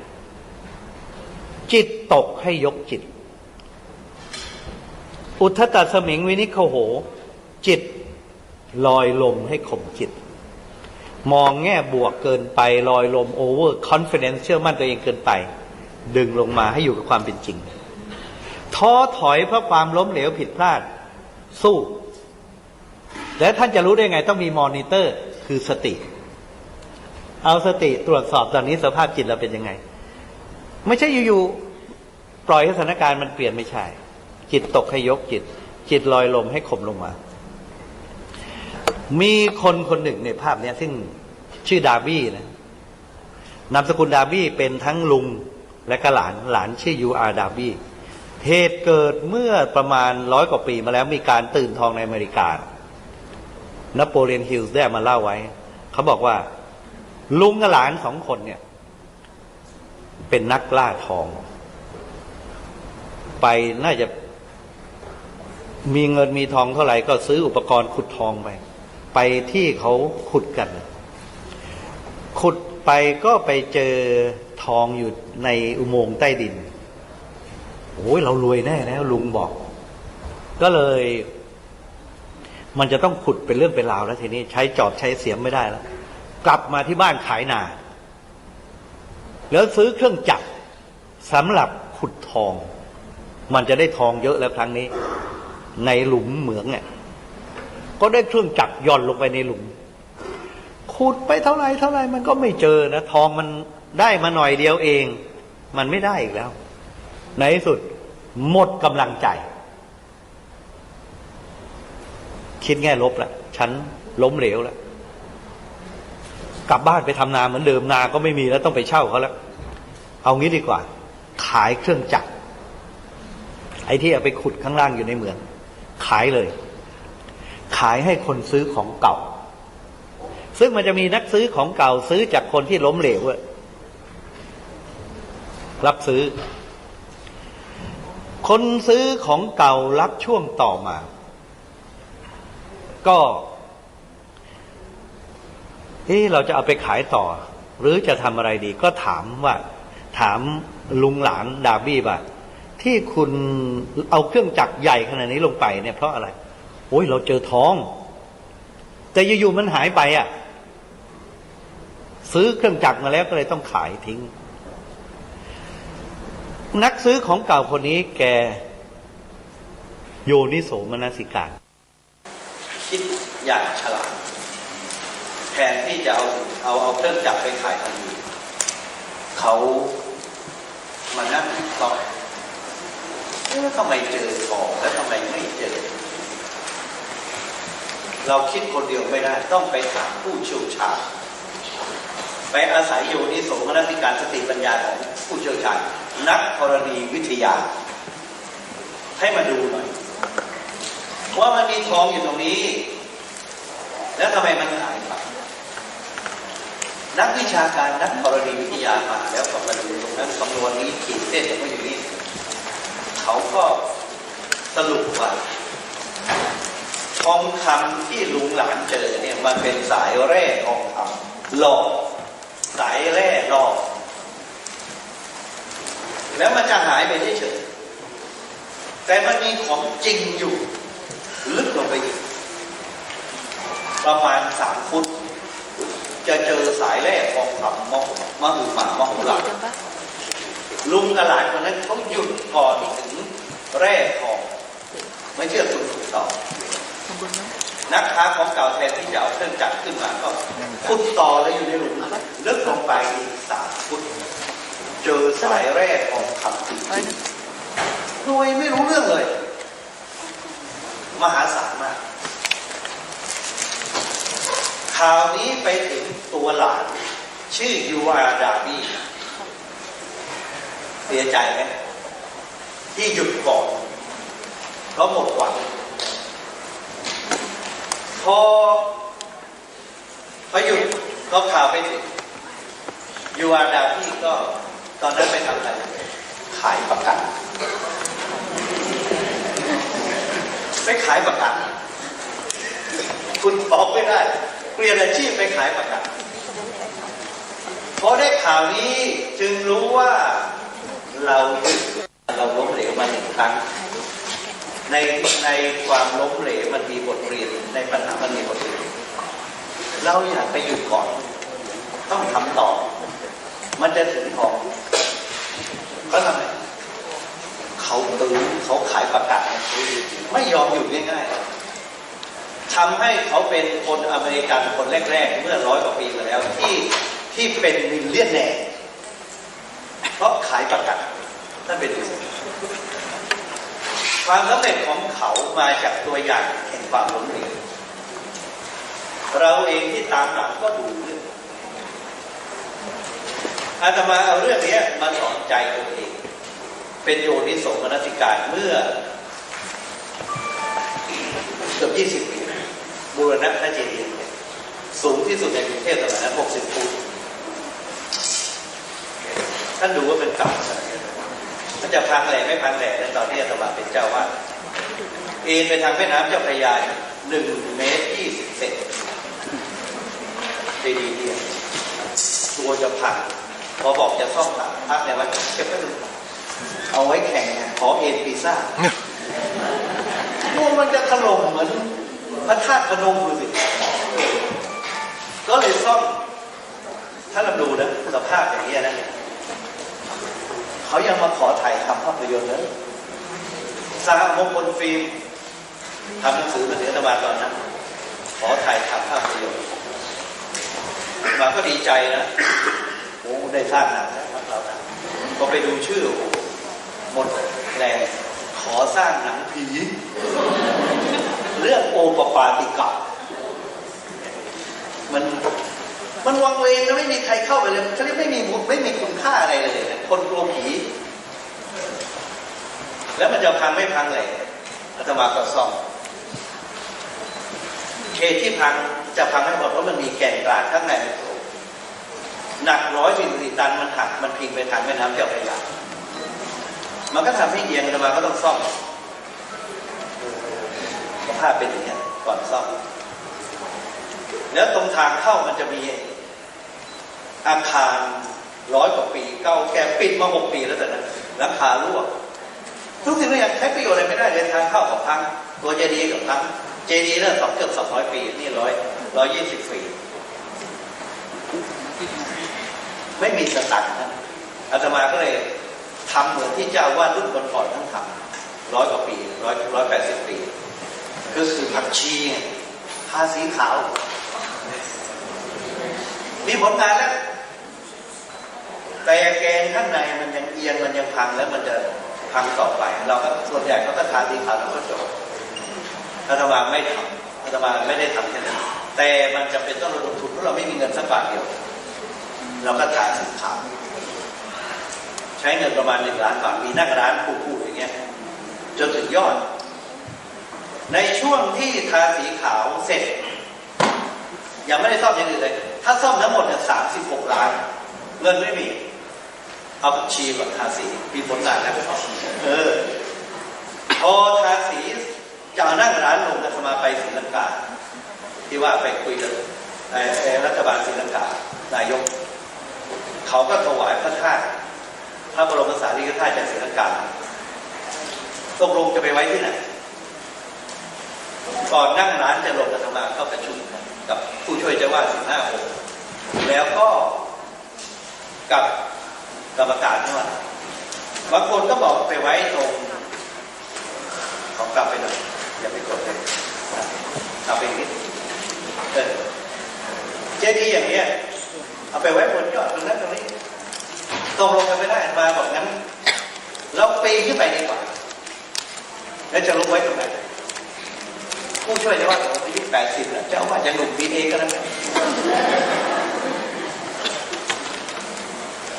จิตตกให้ยกจิตอุทธัตตสมิงวินิโคโหจิตลอยลมให้ข่มจิตมองแง่บวกเกินไปลอยลมโอเวอร์คอนฟิเดนซ์เชื่อมั่นตัวเองเกินไปดึงลงมาให้อยู่กับความเป็นจริงท้อถอยเพราะความล้มเหลวผิดพลาดสู้และท่านจะรู้ได้ไงต้องมีมอนิเตอร์คือสติเอาสติตรวจสอบตอนนี้สภาพจิตเราเป็นยังไงไม่ใช่อยู่ๆปล่อยให้สถานการณ์มันเปลี่ยนไม่ใช่จิตตกให้ยกจิตลอยลมให้ข่มลงมามีคนหนึ่งในภาพนี้ซึ่งชื่อดาร์บี้นะนามสกุลดาร์บี้เป็นทั้งลุงและก็หลานชื่อยูอาร์ดาร์บี้เหตุเกิดเมื่อประมาณ100 กว่าปีมาแล้วมีการตื่นทองในอเมริกานโปเลียนฮิลส์ได้มาเล่าไว้เขาบอกว่าลุงกับหลาน2 คนเนี่ยเป็นนักล่าทองไปน่าจะมีเงินมีทองเท่าไหร่ก็ซื้ออุปกรณ์ขุดทองไปที่เขาขุดกันขุดไปก็ไปเจอทองอยู่ในอุโมงค์ใต้ดินโอ้ยเรารวยแน่แล้วลุงบอกก็เลยมันจะต้องขุดเป็นเรื่องเป็นราวแล้วทีนี้ใช้จอบใช้เสียมไม่ได้แล้ว กลับมาที่บ้านขายนา แล้วซื้อเครื่องจักรสำหรับขุดทอง มันจะได้ทองเยอะแล้วครั้งนี้ ในหลุมเหมืองเนี่ยก็ได้เครื่องจักรย่อนลงไปในหลุมขุดไปเท่าไหร่มันก็ไม่เจอนะทองมันได้มาหน่อยเดียวเอง มันไม่ได้อีกแล้วในที่สุดหมดกำลังใจคิดแง่ลบละฉันล้มเหลวแล้วกลับบ้านไปทำนาเหมือนเดิมนาก็ไม่มีแล้วต้องไปเช่าเขาแล้วเอางี้ดีกว่าขายเครื่องจักรไอ้ที่เอาไปขุดข้างล่างอยู่ในเมืองขายเลยขายให้คนซื้อของเก่าซึ่งมันจะมีนักซื้อของเก่าซื้อจากคนที่ล้มเหลวรับซื้อคนซื้อของเก่ารับช่วงต่อมาก็เราจะเอาไปขายต่อหรือจะทำอะไรดีก็ถามลุงหลานดาบี้ว่าที่คุณเอาเครื่องจักรใหญ่ขนาดนี้ลงไปเนี่ยเพราะอะไรโอ้ยเราเจอทองแต่อยู่ๆมันหายไปซื้อเครื่องจักรมาแล้วก็เลยต้องขายทิ้งนักซื้อของเก่าคนนี้แกโยนิโสมนสิการคิดอย่างฉลาดแทนที่จะเอาเครื่องจักรไปขายทันทีเขามานั่งต่อแล้วทำไมเจอทองแล้วทำไมไม่เจอเราคิดคนเดียวไม่ได้ต้องไปถามผู้เชี่ยวชาญไปอาศัยโยนิโสมนสิการสติปัญญาของผู้เชี่ยวชาญนักธรณีวิทยาให้มาดูหน่อยว่ามันมีทองอยู่ตรงนี้แล้วทำไมมันหายไปนักวิชาการนักธรณีวิทยามาแล้วก็มาดูตรงนั้นคำนวณนี้ขีดเส้นตรงนี้อยู่นี่เขาก็สรุปว่าทองคำที่ลุงหลานเจอเนี่ยมันเป็นสายแร่ทองคำหล่อสายแร่หล่อแล้วมันจะหายไปเฉยๆแต่มันมีของจริงอยู่ลึกลงไปอีกประมาณ3 ฟุตจะเจอสายแร่ทองคำมหึมโหฬารลุงกับหลานคนนั้นเขาหยุดก่อนถึงแร่ทองไม่เชื่อคุณต่อนักค้าของเก่าแทนที่จะเอาเครื่องจักรขึ้นมาก็ขุดต่อแล้วอยู่ในหลุมลึกลงไปอีก3 ฟุตเจอสายแร่ทองคำจริงๆโดยไม่รู้เรื่องเลยมหาศาลมากข่าวนี้ไปถึงตัวหลานชื่อยูอาดาบีเสียใจไหมที่หยุดก่อนเพราะหมดหวังพอหยุดก็ข่าวไปถึงยูอาดาบีก็ตอนนั้นไปทำอะไรขายประกันไปขายประกันคุณออกไม่ได้เปลี่ยนอาชีพไปขายประกันพอได้ข่าวนี้จึงรู้ว่าเราล้มเหลวมา1 ครั้งในความล้มเหลวมันมีบทเรียนในปัญหามันมีบทเรียนเราอยากไปหยุดก่อนต้องทำต่อมันจะถึงทองก็ทำไมเขาตื้อเขาขายประกันไม่ยอมหยุดง่ายๆทำให้เขาเป็นคนอเมริกันคนแรกๆเมื่อ100 กว่าปีมาแล้วที่เป็นมิลเลียนแนร์เพราะขายประกันนั่นเป็นความสำเร็จของเขามาจากตัวอย่างแห่งความล้มเหลวเราเองที่ตามหลังก็ดูเรื่องอาตมาเอาเรื่องนี้มาสอนใจตัวเองเป็นโยนิโสมนสิการเมื่อเกือบ20 ปีบูรณะพระเจดีย์สูงที่สุดในกรุงเทพสมัยนั้น60 ฟุตท่านดูว่าเป็นเก่ามันจะพังแหล่ไม่พังแหล่ในตอนที่อาตมาเป็นเจ้าวาดเอ็นไปทางแม่น้ำเจ้าพระยา1 เมตร 20 เซนเจดีย์เนี่ยตัวจะพังพอบอกจะซ่อมพักในวัดเก็บไว้ดูเอาไว้แข่งขอเอ็นพิซซ่ามันจะถล่มเหมือนพระธาตุพนมดูสิก็เลยซ่อม ถ้าเราดูนะสภาพอย่างนี้นะเขายังมาขอถ่ายทำภาพยนตร์เลยสหมงคลฟิล์มทำหนังสือมาถึงอาตมาตอนนั้นขอถ่ายทำภาพยนตร์มาก็ดีใจนะโอ้ได้สร้างหนังแล้วเรานะพอไปดูชื่อหมดแรงขอสร้างหนังผีเรื่องโอปปาติกะมันวังเวงนะไม่มีใครเข้าไปเลยเขาเรียกไม่มีคุณค่าอะไรเลยคนกลัวผีแล้วมันจะพังไม่พังเลยอาตมาก็ซ่อมเคที่พังจะพังให้หมดเพราะมันมีแก่นกลางข้างในหนัก144 ตันมันหักมันพิงไปทางแม่น้ำเจ้าพระยามันก็ทำให้เอียงอาตมาก็ต้องซ่อมสภาพเป็นอย่างนี้ก่อนซ่อมแล้วตรงทางเข้ามันจะมีอาคาร100 กว่าปีเก่าแก่ปิดมา6 ปีแล้วแต่นั้นราคารั่วทุกสิ่งทุกอย่างใช้ประโยชน์อะไรไม่ได้เลยทางเข้ากับพังตัวเจดีย์กับพังเจดีย์เริ่มเกือบ200 ปีนี่120 ปีไม่มีสตังค์นะอาตมาก็เลยทำเหมือนที่เจ้าวาดรุ่นก่อนๆท่านทำ100 กว่าปี180 ปีก็คือผักชีทาสีขาวมีผลงานแล้วแต่แกนข้างในมันยังเอียงมันยังพังแล้วมันจะพังต่อไปเราก็ส่วนใหญ่เขาก็ทาสีขาวแล้วก็จบอาตมาไม่ทำอาตมาไม่ได้ทำแค่นั้นแต่มันจะเป็นต้องระดมทุนเพราะเราไม่มีเงินสักบาทเดียวเราก็ทาสีขาวใช้เงินประมาณ1 ล้านบาทมีนั่งร้านคู่ๆอย่างเงี้ยจนถึงยอดในช่วงที่ทาสีขาวเสร็จยังไม่ได้ซ่อมอย่างอื่นเลยถ้าซ่อมทั้งหมดเนี่ย36 ล้านเงินไม่มีเอาผักชีก่อนทาสีมีผลงานแล้วพอทาสีจะนั่งร้านลงอาตมาไปศรีลังกาที่ว่าไปคุยกับรัฐบาลศรีลังกานายกเขาก็ถวายพระธาตุพระบรมสารีริกธาตุจากศรีลังกาตกลงจะไปไว้ที่ไหนก่อนนั่งร้านจะลงอาตมาเข้าประชุมกับผู้ช่วยเจ้าวาด15 องค์แล้วก็กับกรรมการที่ว่าบางคนก็บอกไปไว้ตรงของกลับไปหน่อยอย่าไปกดเลยกลับไปนิดเจดีย์อย่างเนี้ยเอาไปไว้บนยอดตรงนั้นตรงนี้ตรงลงกันไม่ได้มาบอกงั้นเราปีนขึ้นไปดีกว่าแล้วจะลงไว้ตรงไหนผู้ช่วยเจ้าว่าผมอายุ80แล้วเจ้าว่ายังหนุ่มปีเองก็แล้วกัน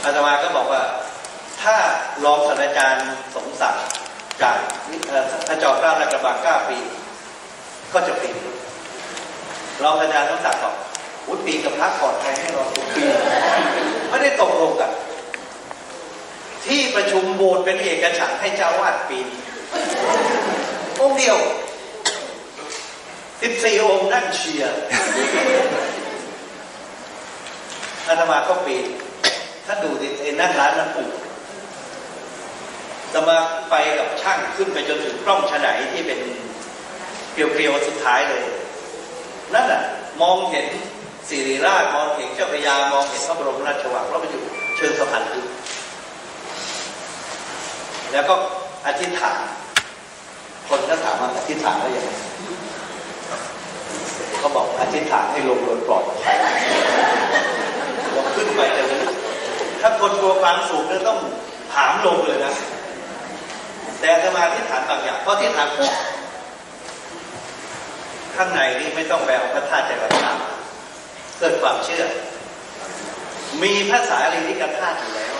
อาตมาก็บอกว่าถ้ารองศาสตราจารย์สมศักดิ์จากพระจอมเกล้าและกระบัง9 ปีก็จะปีนรองศาสตราจารย์สมศักดิ์บอกปีกับพระก่อนใครให้รอปีไม่ได้ตกลงกันที่ประชุมโบสถ์เป็นเอกฉันท์ให้เจ้าวาดปีนองค์เดียว14 องค์นั่งเชียร์อาตมาก็ปีนถ้าดูดินั่งร้านนั้นปู่อาตมาไปกับช่างขึ้นไปจนถึงปล้องฉะไหนที่เป็นเปรียวๆสุดท้ายเลยนั่นน่ะมองเห็นศิริราชมองเห็นเจ้าพระยามองเห็นพระบรมราชวังเพราะมันอยู่เชิงสะพานขึ้นแล้วก็อธิษฐานคนก็ถามว่าอธิษฐานว่าอย่างไรเขาบอกอธิษฐานให้ลงโดยปลอดภัยลงขึ้นไปจะเลยถ้าคนกลัวความสูงเนี่ยต้องถามลงเลยนะแต่จะมาอธิษฐานบางอย่างเพราะอธิษฐานปุ๊บข้างในนี่ไม่ต้องแปลพระธาตุใจกระธาตุเกิดความเชื่อมีภาษาลิลิกธาตุอยู่แล้ว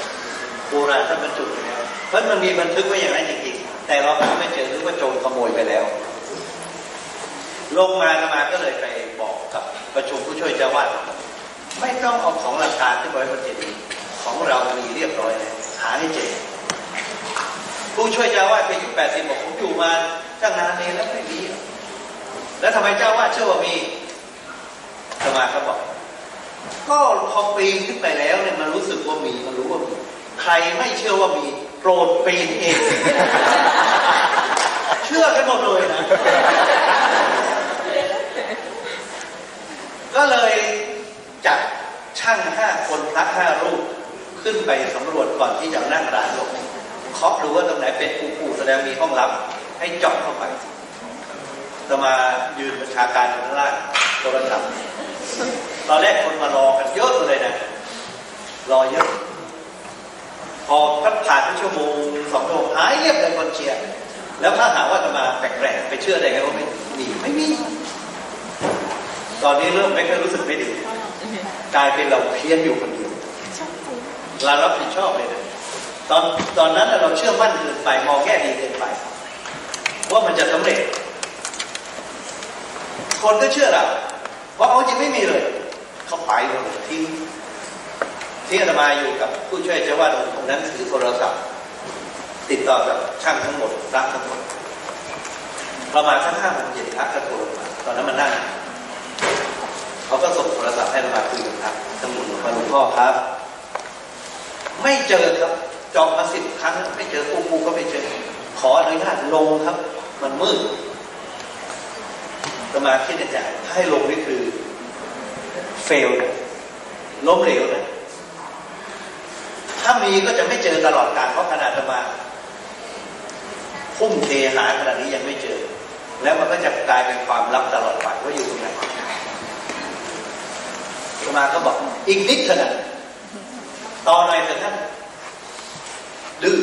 โบราณท่านบรรจุอยู่แล้วเพราะมันมีบันทึกไว้อย่างนั้นจริงๆแต่เราหาไม่เจอหรือว่าโจรขโมยไปแล้วลงมาก็เลยไปบอกกับประชุมผู้ช่วยเจ้าวาดไม่ต้องเอาของราคาที่ไว้บนเจดีย์ของเรามีเรียบร้อยแล้วหาให้เจอผู้ช่วยเจ้าวาดอายุ80บอกผมอยู่มาตั้งนานเลยแล้วไม่มีแล้วทำไมเจ้าวาดเชื่อว่ามีสมาเขาบอกก็พอปีนขึ้นไปแล้วเนี่ยมันรู้สึกว่ามีมันรู้ว่ามีใครไม่เชื่อว่ามีโปรดปีนเองเชื่อกันหมดเลยนะก็เลยจัดช่าง5 คน ขึ้นไปสำรวจก่อนที่จะนั่งร้านลงเคาะดูว่าตรงไหนเป็นปูแสดงมีห้องลับให้เจาะเข้าไปจะมายืนประชาการข้างล่างโทรศัพท์ตอนแรกคนมารอกันเยอะเลยนะรอเยอะพอผ่านไปชั่วโมง2 ชั่วโมงหายเรียบเลยคนเชียร์แล้วถ้าหาว่าจะมาแปลกๆไปเชื่อได้ไงว่าไม่มีตอนนี้เริ่มไม่ค่อยรู้สึกไม่ดีกลายเป็นเราเพี้ยนอยู่คนเดียวเรารับผิดชอบเลยนะตอนนั้นเราเชื่อมั่นเกินไปมองแง่ดีเกินไปว่ามันจะสำเร็จคนก็เชื่อเราเพราะเขาจริงไม่มีเลยเขาไปเลยที่อาตมาอยู่กับผู้ช่วยเจ้าวาดองค์นั้นถือโทรศัพท์ติดต่อกับช่างทั้งหมดพระทั้งหมดประมาณสัก5 โมงเย็นพระก็โทรมาตอนนั้นมันนั่งเขาก็ส่งโทรศัพท์ให้อาตมาคุยกับพระทั้งหมดว่าหลวงพ่อครับไม่เจอครับจองมา10 ครั้งไม่เจอปูก็ไม่เจอขออนุญาตลงครับมันมืดอาตมาคิดในใจถ้าให้ลงนี่คือเฟลล้มเหลวนะถ้ามีก็จะไม่เจอตลอดกาลเพราะขนาดอาตมาพุ่มเทหาขนาดนี้ยังไม่เจอแล้วมันก็จะกลายเป็นความลับตลอดไปว่าอยู่ตรงไหนอาตมาก็บอกอีกนิดเท่านั้นต่อหน่อยเถอะท่านดื้อ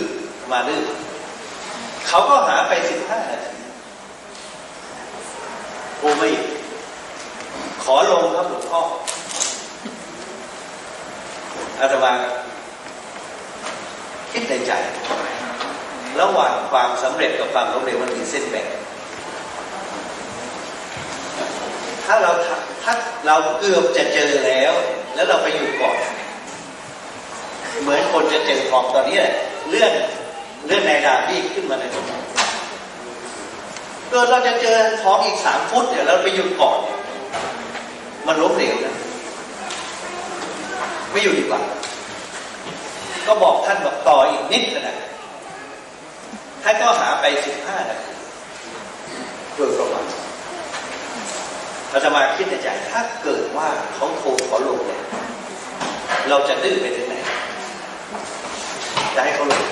มาดื้อเขาก็หาไป15 นาทีโอ้ไม่ขอลงครับหลวงพ่ออาตมาคิดในใจระหว่างความสำเร็จกับความล้มเหลวมันมีเส้นแบ่งถ้าเราเกือบจะเจอแล้วเราไปอยู่ก่อนเหมือนคนจะเจอของตอนนี้เลื่อนในดาบที่ขึ้นมาในสมองเกิดเราจะเจอของอีก3 ฟุตเดี๋ยวเราไปหยุดก่อนมันล้มเหลวนะไม่อยู่ดีกว่าก็บอกท่านบอกต่ออีกนิดนะท่านก็หาไป15 นาทีโดยประมาณเราจะมาคิดในใจถ้าเกิดว่าเขาโทรขอลงเนี่ยเราจะดื้อไปถึงไหนจะให้เขาลง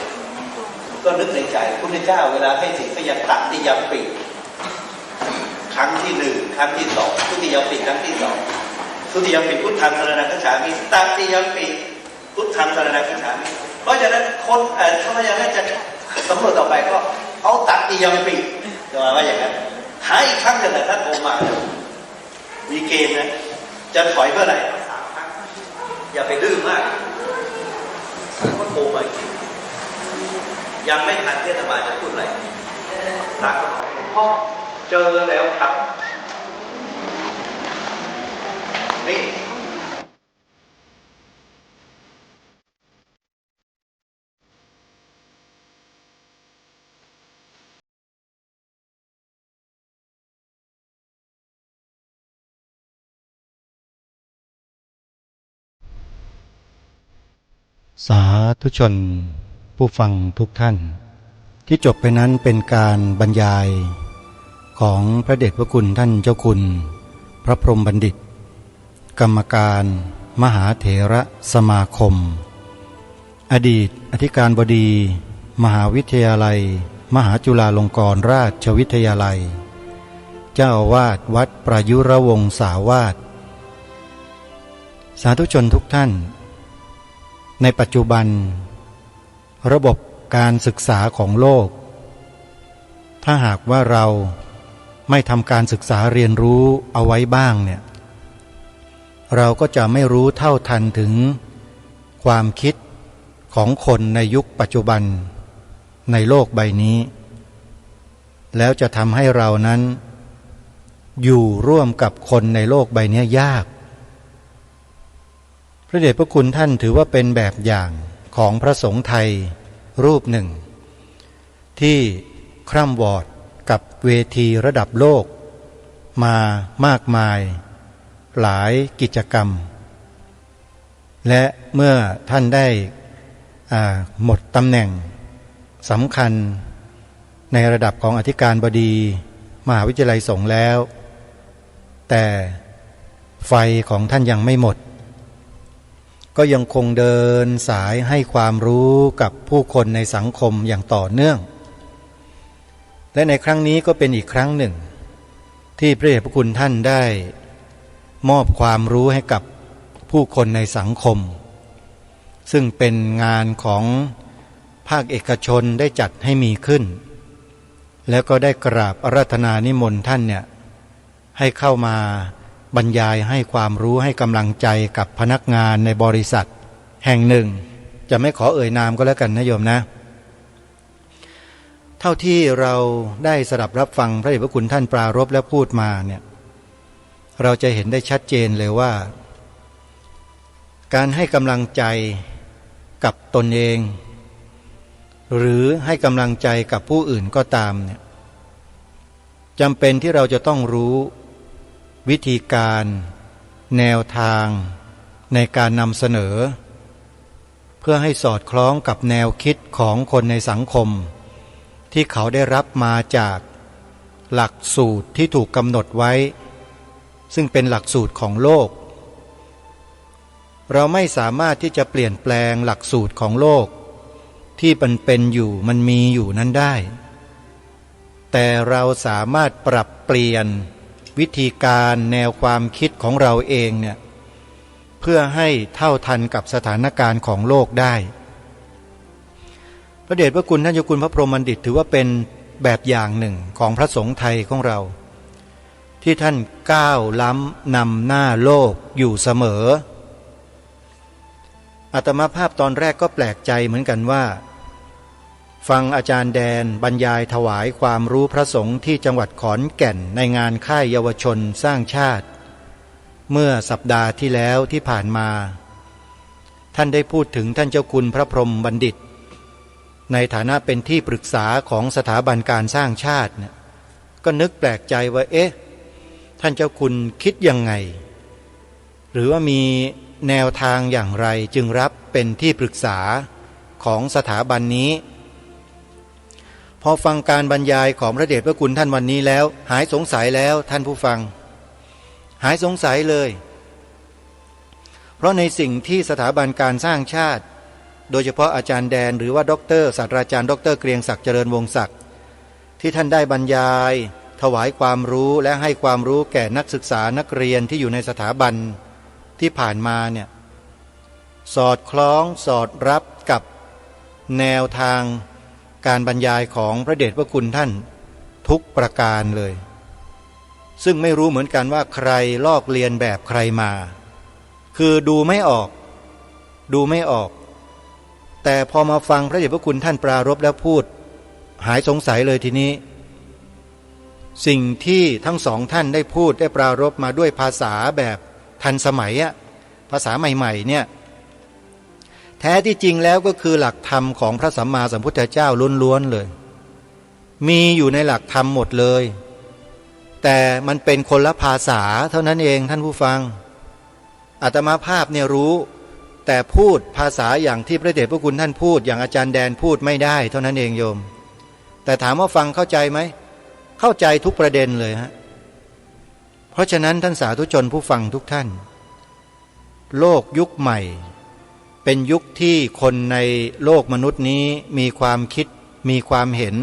ก็นึกในใจพระพุทธเจ้าเวลาให้สิ่งก็ยังตัดที่ยังปีครั้งที่1 ครั้งที่2ทุติยมปีครั้งที่2ทุติยมปีพุทธังสรณังคัจฉามิตติยมปีพุทธังสรณังคัจฉามิเพราะฉะนั้นคนถ้าพยายามจะสำรวจต่อไปก็เอาตัดติยมปีจะมาว่าอย่างนั้นหาอีกครั้งหนึ่งนะท่านโทรมามีเกณฑ์นะจะถอยเมื่อไหร่3 ครั้งอย่าไปดื้อมากก็โทรมายังไม่ทันที่อาตมาจะพูดอะไรพระก็บอกพ่อเจอแล้วครับนี่ สาธุชนผู้ฟังทุกท่านที่จบไปนั้นเป็นการบรรยายของพระเดชพระคุณท่านเจ้าคุณพระพรหมบัณฑิตกรรมการมหาเถระสมาคมอดีตอธิการบดีมหาวิทยาลัยมหาจุฬาลงกรณราชวิทยาลัยเจ้าอาวาสวัดประยุรวงศาวาสสาธุชนทุกท่านในปัจจุบันระบบการศึกษาของโลกถ้าหากว่าเราไม่ทำการศึกษาเรียนรู้เอาไว้บ้างเนี่ยเราก็จะไม่รู้เท่าทันถึงความคิดของคนในยุคปัจจุบันในโลกใบนี้แล้วจะทำให้เรานั้นอยู่ร่วมกับคนในโลกใบนี้ยากพระเดชพระคุณท่านถือว่าเป็นแบบอย่างของพระสงฆ์ไทยรูปหนึ่งที่คร่ำวอดกับเวทีระดับโลกมามากมายหลายกิจกรรมและเมื่อท่านได้หมดตำแหน่งสำคัญในระดับของอธิการบดีมหาวิทยาลัยสงฆ์แล้วแต่ไฟของท่านยังไม่หมด ก็ยังคงเดินสายให้ความรู้กับผู้คนในสังคมอย่างต่อเนื่องและในครั้งนี้ก็เป็นอีกครั้งหนึ่งที่พระเดชพระคุณท่านได้มอบความรู้ให้กับผู้คนในสังคมซึ่งเป็นงานของภาคเอกชนได้จัดให้มีขึ้นแล้วก็ได้กราบอาราธนานิมนต์ท่านเนี่ยให้เข้ามาบรรยายให้ความรู้ให้กำลังใจกับพนักงานในบริษัทแห่งหนึ่งจะไม่ขอเอ่ยนามก็แล้วกันนะโยมนะเท่าที่เราได้สดับรับฟังพระเดชพระคุณท่านปรารภและพูดมาเนี่ยเราจะเห็นได้ชัดเจนเลยว่าการให้กำลังใจกับตนเองหรือให้กำลังใจกับผู้อื่นก็ตามเนี่ยจำเป็นที่เราจะต้องรู้วิธีการแนวทางในการนำเสนอเพื่อให้สอดคล้องกับแนวคิดของคนในสังคมที่เขาได้รับมาจากหลักสูตรที่ถูกกำหนดไว้ซึ่งเป็นหลักสูตรของโลกเราไม่สามารถที่จะเปลี่ยนแปลงหลักสูตรของโลกที่มันเป็นอยู่มันมีอยู่นั้นได้แต่เราสามารถปรับเปลี่ยนวิธีการแนวความคิดของเราเองเนี่ยเพื่อให้เท่าทันกับสถานการณ์ของโลกได้พระเดชพระคุณท่านเจ้าคุณพระพรหมบัณฑิตถือว่าเป็นแบบอย่างหนึ่งของพระสงฆ์ไทยของเราที่ท่านก้าวล้ำนำหน้าโลกอยู่เสมออาตมาภาพตอนแรกก็แปลกใจเหมือนกันว่าฟังอาจารย์แดนบรรยายถวายความรู้พระสงฆ์ที่จังหวัดขอนแก่นในงานค่ายเยาวชนสร้างชาติเมื่อสัปดาห์ที่แล้วที่ผ่านมาท่านได้พูดถึงท่านเจ้าคุณพระพรหมบัณฑิตในฐานะเป็นที่ปรึกษาของสถาบันการสร้างชาติเนี่ยก็นึกแปลกใจว่าท่านเจ้าคุณคิดยังไงหรือว่ามีแนวทางอย่างไรจึงรับเป็นที่ปรึกษาของสถาบันนี้พอฟังการบรรยายของพระเดชพระคุณท่านวันนี้แล้วหายสงสัยแล้วท่านผู้ฟังหายสงสัยเลยเพราะในสิ่งที่สถาบันการสร้างชาติโดยเฉพาะอาจารย์แดนหรือว่าด็อกเตอร์ศาสตราจารย์ด็อกเตอร์เกรียงศักดิ์เจริญวงศ์ศักดิ์ที่ท่านได้บรรยายถวายความรู้และให้ความรู้แก่นักศึกษานักเรียนที่อยู่ในสถาบันที่ผ่านมาเนี่ยสอดคล้องสอดรับกับแนวทางการบรรยายของพระเดชพระคุณท่านทุกประการเลยซึ่งไม่รู้เหมือนกันว่าใครลอกเลียนแบบใครมาคือดูไม่ออกแต่พอมาฟังพระเดชพระคุณท่านปรารภแล้วพูดหายสงสัยเลยทีนี้สิ่งที่ทั้งสองท่านได้พูดได้ปรารภมาด้วยภาษาแบบทันสมัยภาษาใหม่ๆเนี่ยแท้ที่จริงแล้วก็คือหลักธรรมของพระสัมมาสัมพุทธเจ้าล้วนๆเลยมีอยู่ในหลักธรรมหมดเลยแต่มันเป็นคนละภาษาเท่านั้นเองท่านผู้ฟังอาตมาภาพเนี่ยรู้แต่พูดภาษาอย่างที่พระเดชพระคุณท่านพูดอย่างอาจารย์แดนพูดไม่ได้เท่านั้นเองโยมแต่ถามว่าฟังเข้าใจไหมเข้าใจทุกประเด็นเลยฮะเพราะฉะนั้นท่านสาธุชนผู้ฟังทุกท่านโลกยุคใหม่เป็นยุคที่คนในโลกมนุษย์นี้มีความคิดมีความเห็น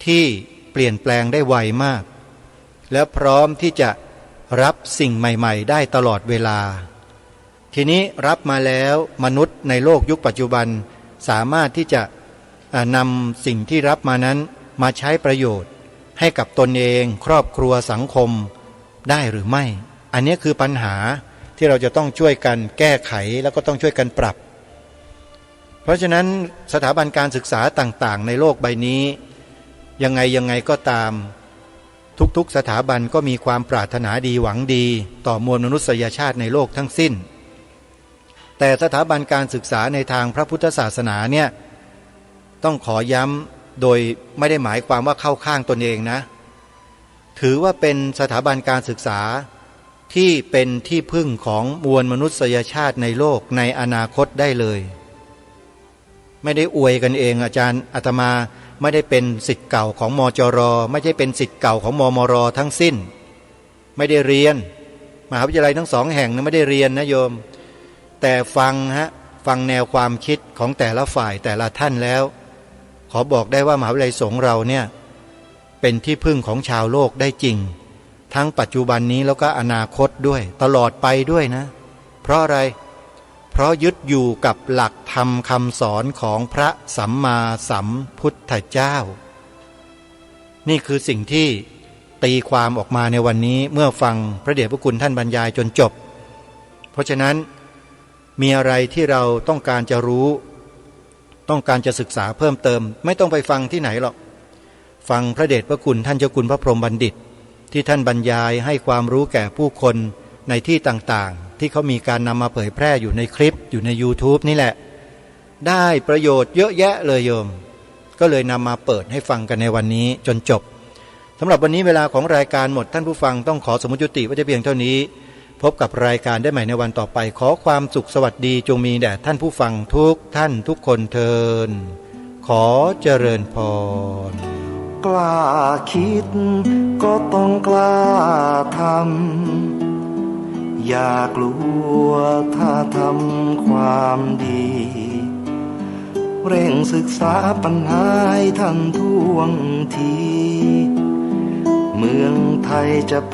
ที่เปลี่ยนแปลงได้ไวมากและพร้อมที่จะรับสิ่งใหม่ๆได้ตลอดเวลาทีนี้รับมาแล้วมนุษย์ในโลกยุคปัจจุบันสามารถที่จะนำสิ่งที่รับมานั้นมาใช้ประโยชน์ให้กับตนเองครอบครัวสังคมได้หรือไม่อันนี้คือปัญหาที่เราจะต้องช่วยกันแก้ไขแล้วก็ต้องช่วยกันปรับเพราะฉะนั้นสถาบันการศึกษาต่างๆในโลกใบนี้ยังไงก็ตามทุกๆสถาบันก็มีความปรารถนาดีหวังดีต่อมวลมนุษยชาติในโลกทั้งสิ้นแต่สถาบันการศึกษาในทางพระพุทธศาสนาเนี่ยต้องขอย้ำโดยไม่ได้หมายความว่าเข้าข้างตนเองนะถือว่าเป็นสถาบันการศึกษาที่เป็นที่พึ่งของมวลมนุษยชาติในโลกในอนาคตได้เลยไม่ได้อวยกันเองอาจารย์อาตมาไม่ได้เป็นศิษย์เก่าของมจร.ไม่ใช่เป็นศิษย์เก่าของมมร.ทั้งสิ้นไม่ได้เรียนมหาวิทยาลัยทั้งสองแห่งนั้นไม่ได้เรียนนะโยม แต่ฟังแนวความคิดของแต่ละฝ่ายแต่ละท่านแล้วขอบอกได้ว่ามหาวิทยาลัยสงฆ์เราเนี่ยเป็นที่พึ่งของชาวโลกได้จริงทั้งปัจจุบันนี้แล้วก็อนาคตด้วยตลอดไปด้วยนะเพราะอะไรเพราะยึดอยู่กับหลักธรรมคำสอนของพระสัมมาสัมพุทธเจ้านี่คือสิ่งที่ตีความออกมาในวันนี้เมื่อฟังพระเดชพระคุณท่านบรรยายจนจบเพราะฉะนั้นมีอะไรที่เราต้องการจะรู้ต้องการจะศึกษาเพิ่มเติมไม่ต้องไปฟังที่ไหนหรอกฟังพระเดชพระคุณท่านเจ้าคุณพระพรหมบัณฑิตที่ท่านบรรยายให้ความรู้แก่ผู้คนในที่ต่างๆที่เขามีการนำมาเผยแพร่อยู่ในคลิปอยู่ใน YouTube นี่แหละได้ประโยชน์เยอะแยะเลยโยมก็เลยนำมาเปิดให้ฟังกันในวันนี้จนจบสำหรับวันนี้เวลาของรายการหมดท่านผู้ฟังต้องขอสมมุติยุติไว้แต่เพียงเท่านี้พบกับรายการได้ใหม่ในวันต่อไปขอความสุขสวัสดีจงมีแด่ท่านผู้ฟังทุกท่านทุกคนเทินขอเจริญพรกล้าคิดก็ต้องกล้าทำอย่ากลัวถ้าทำความดีเร่งศึกษาปัญหาให้ทันท่วงทีเมืองไทยจะพั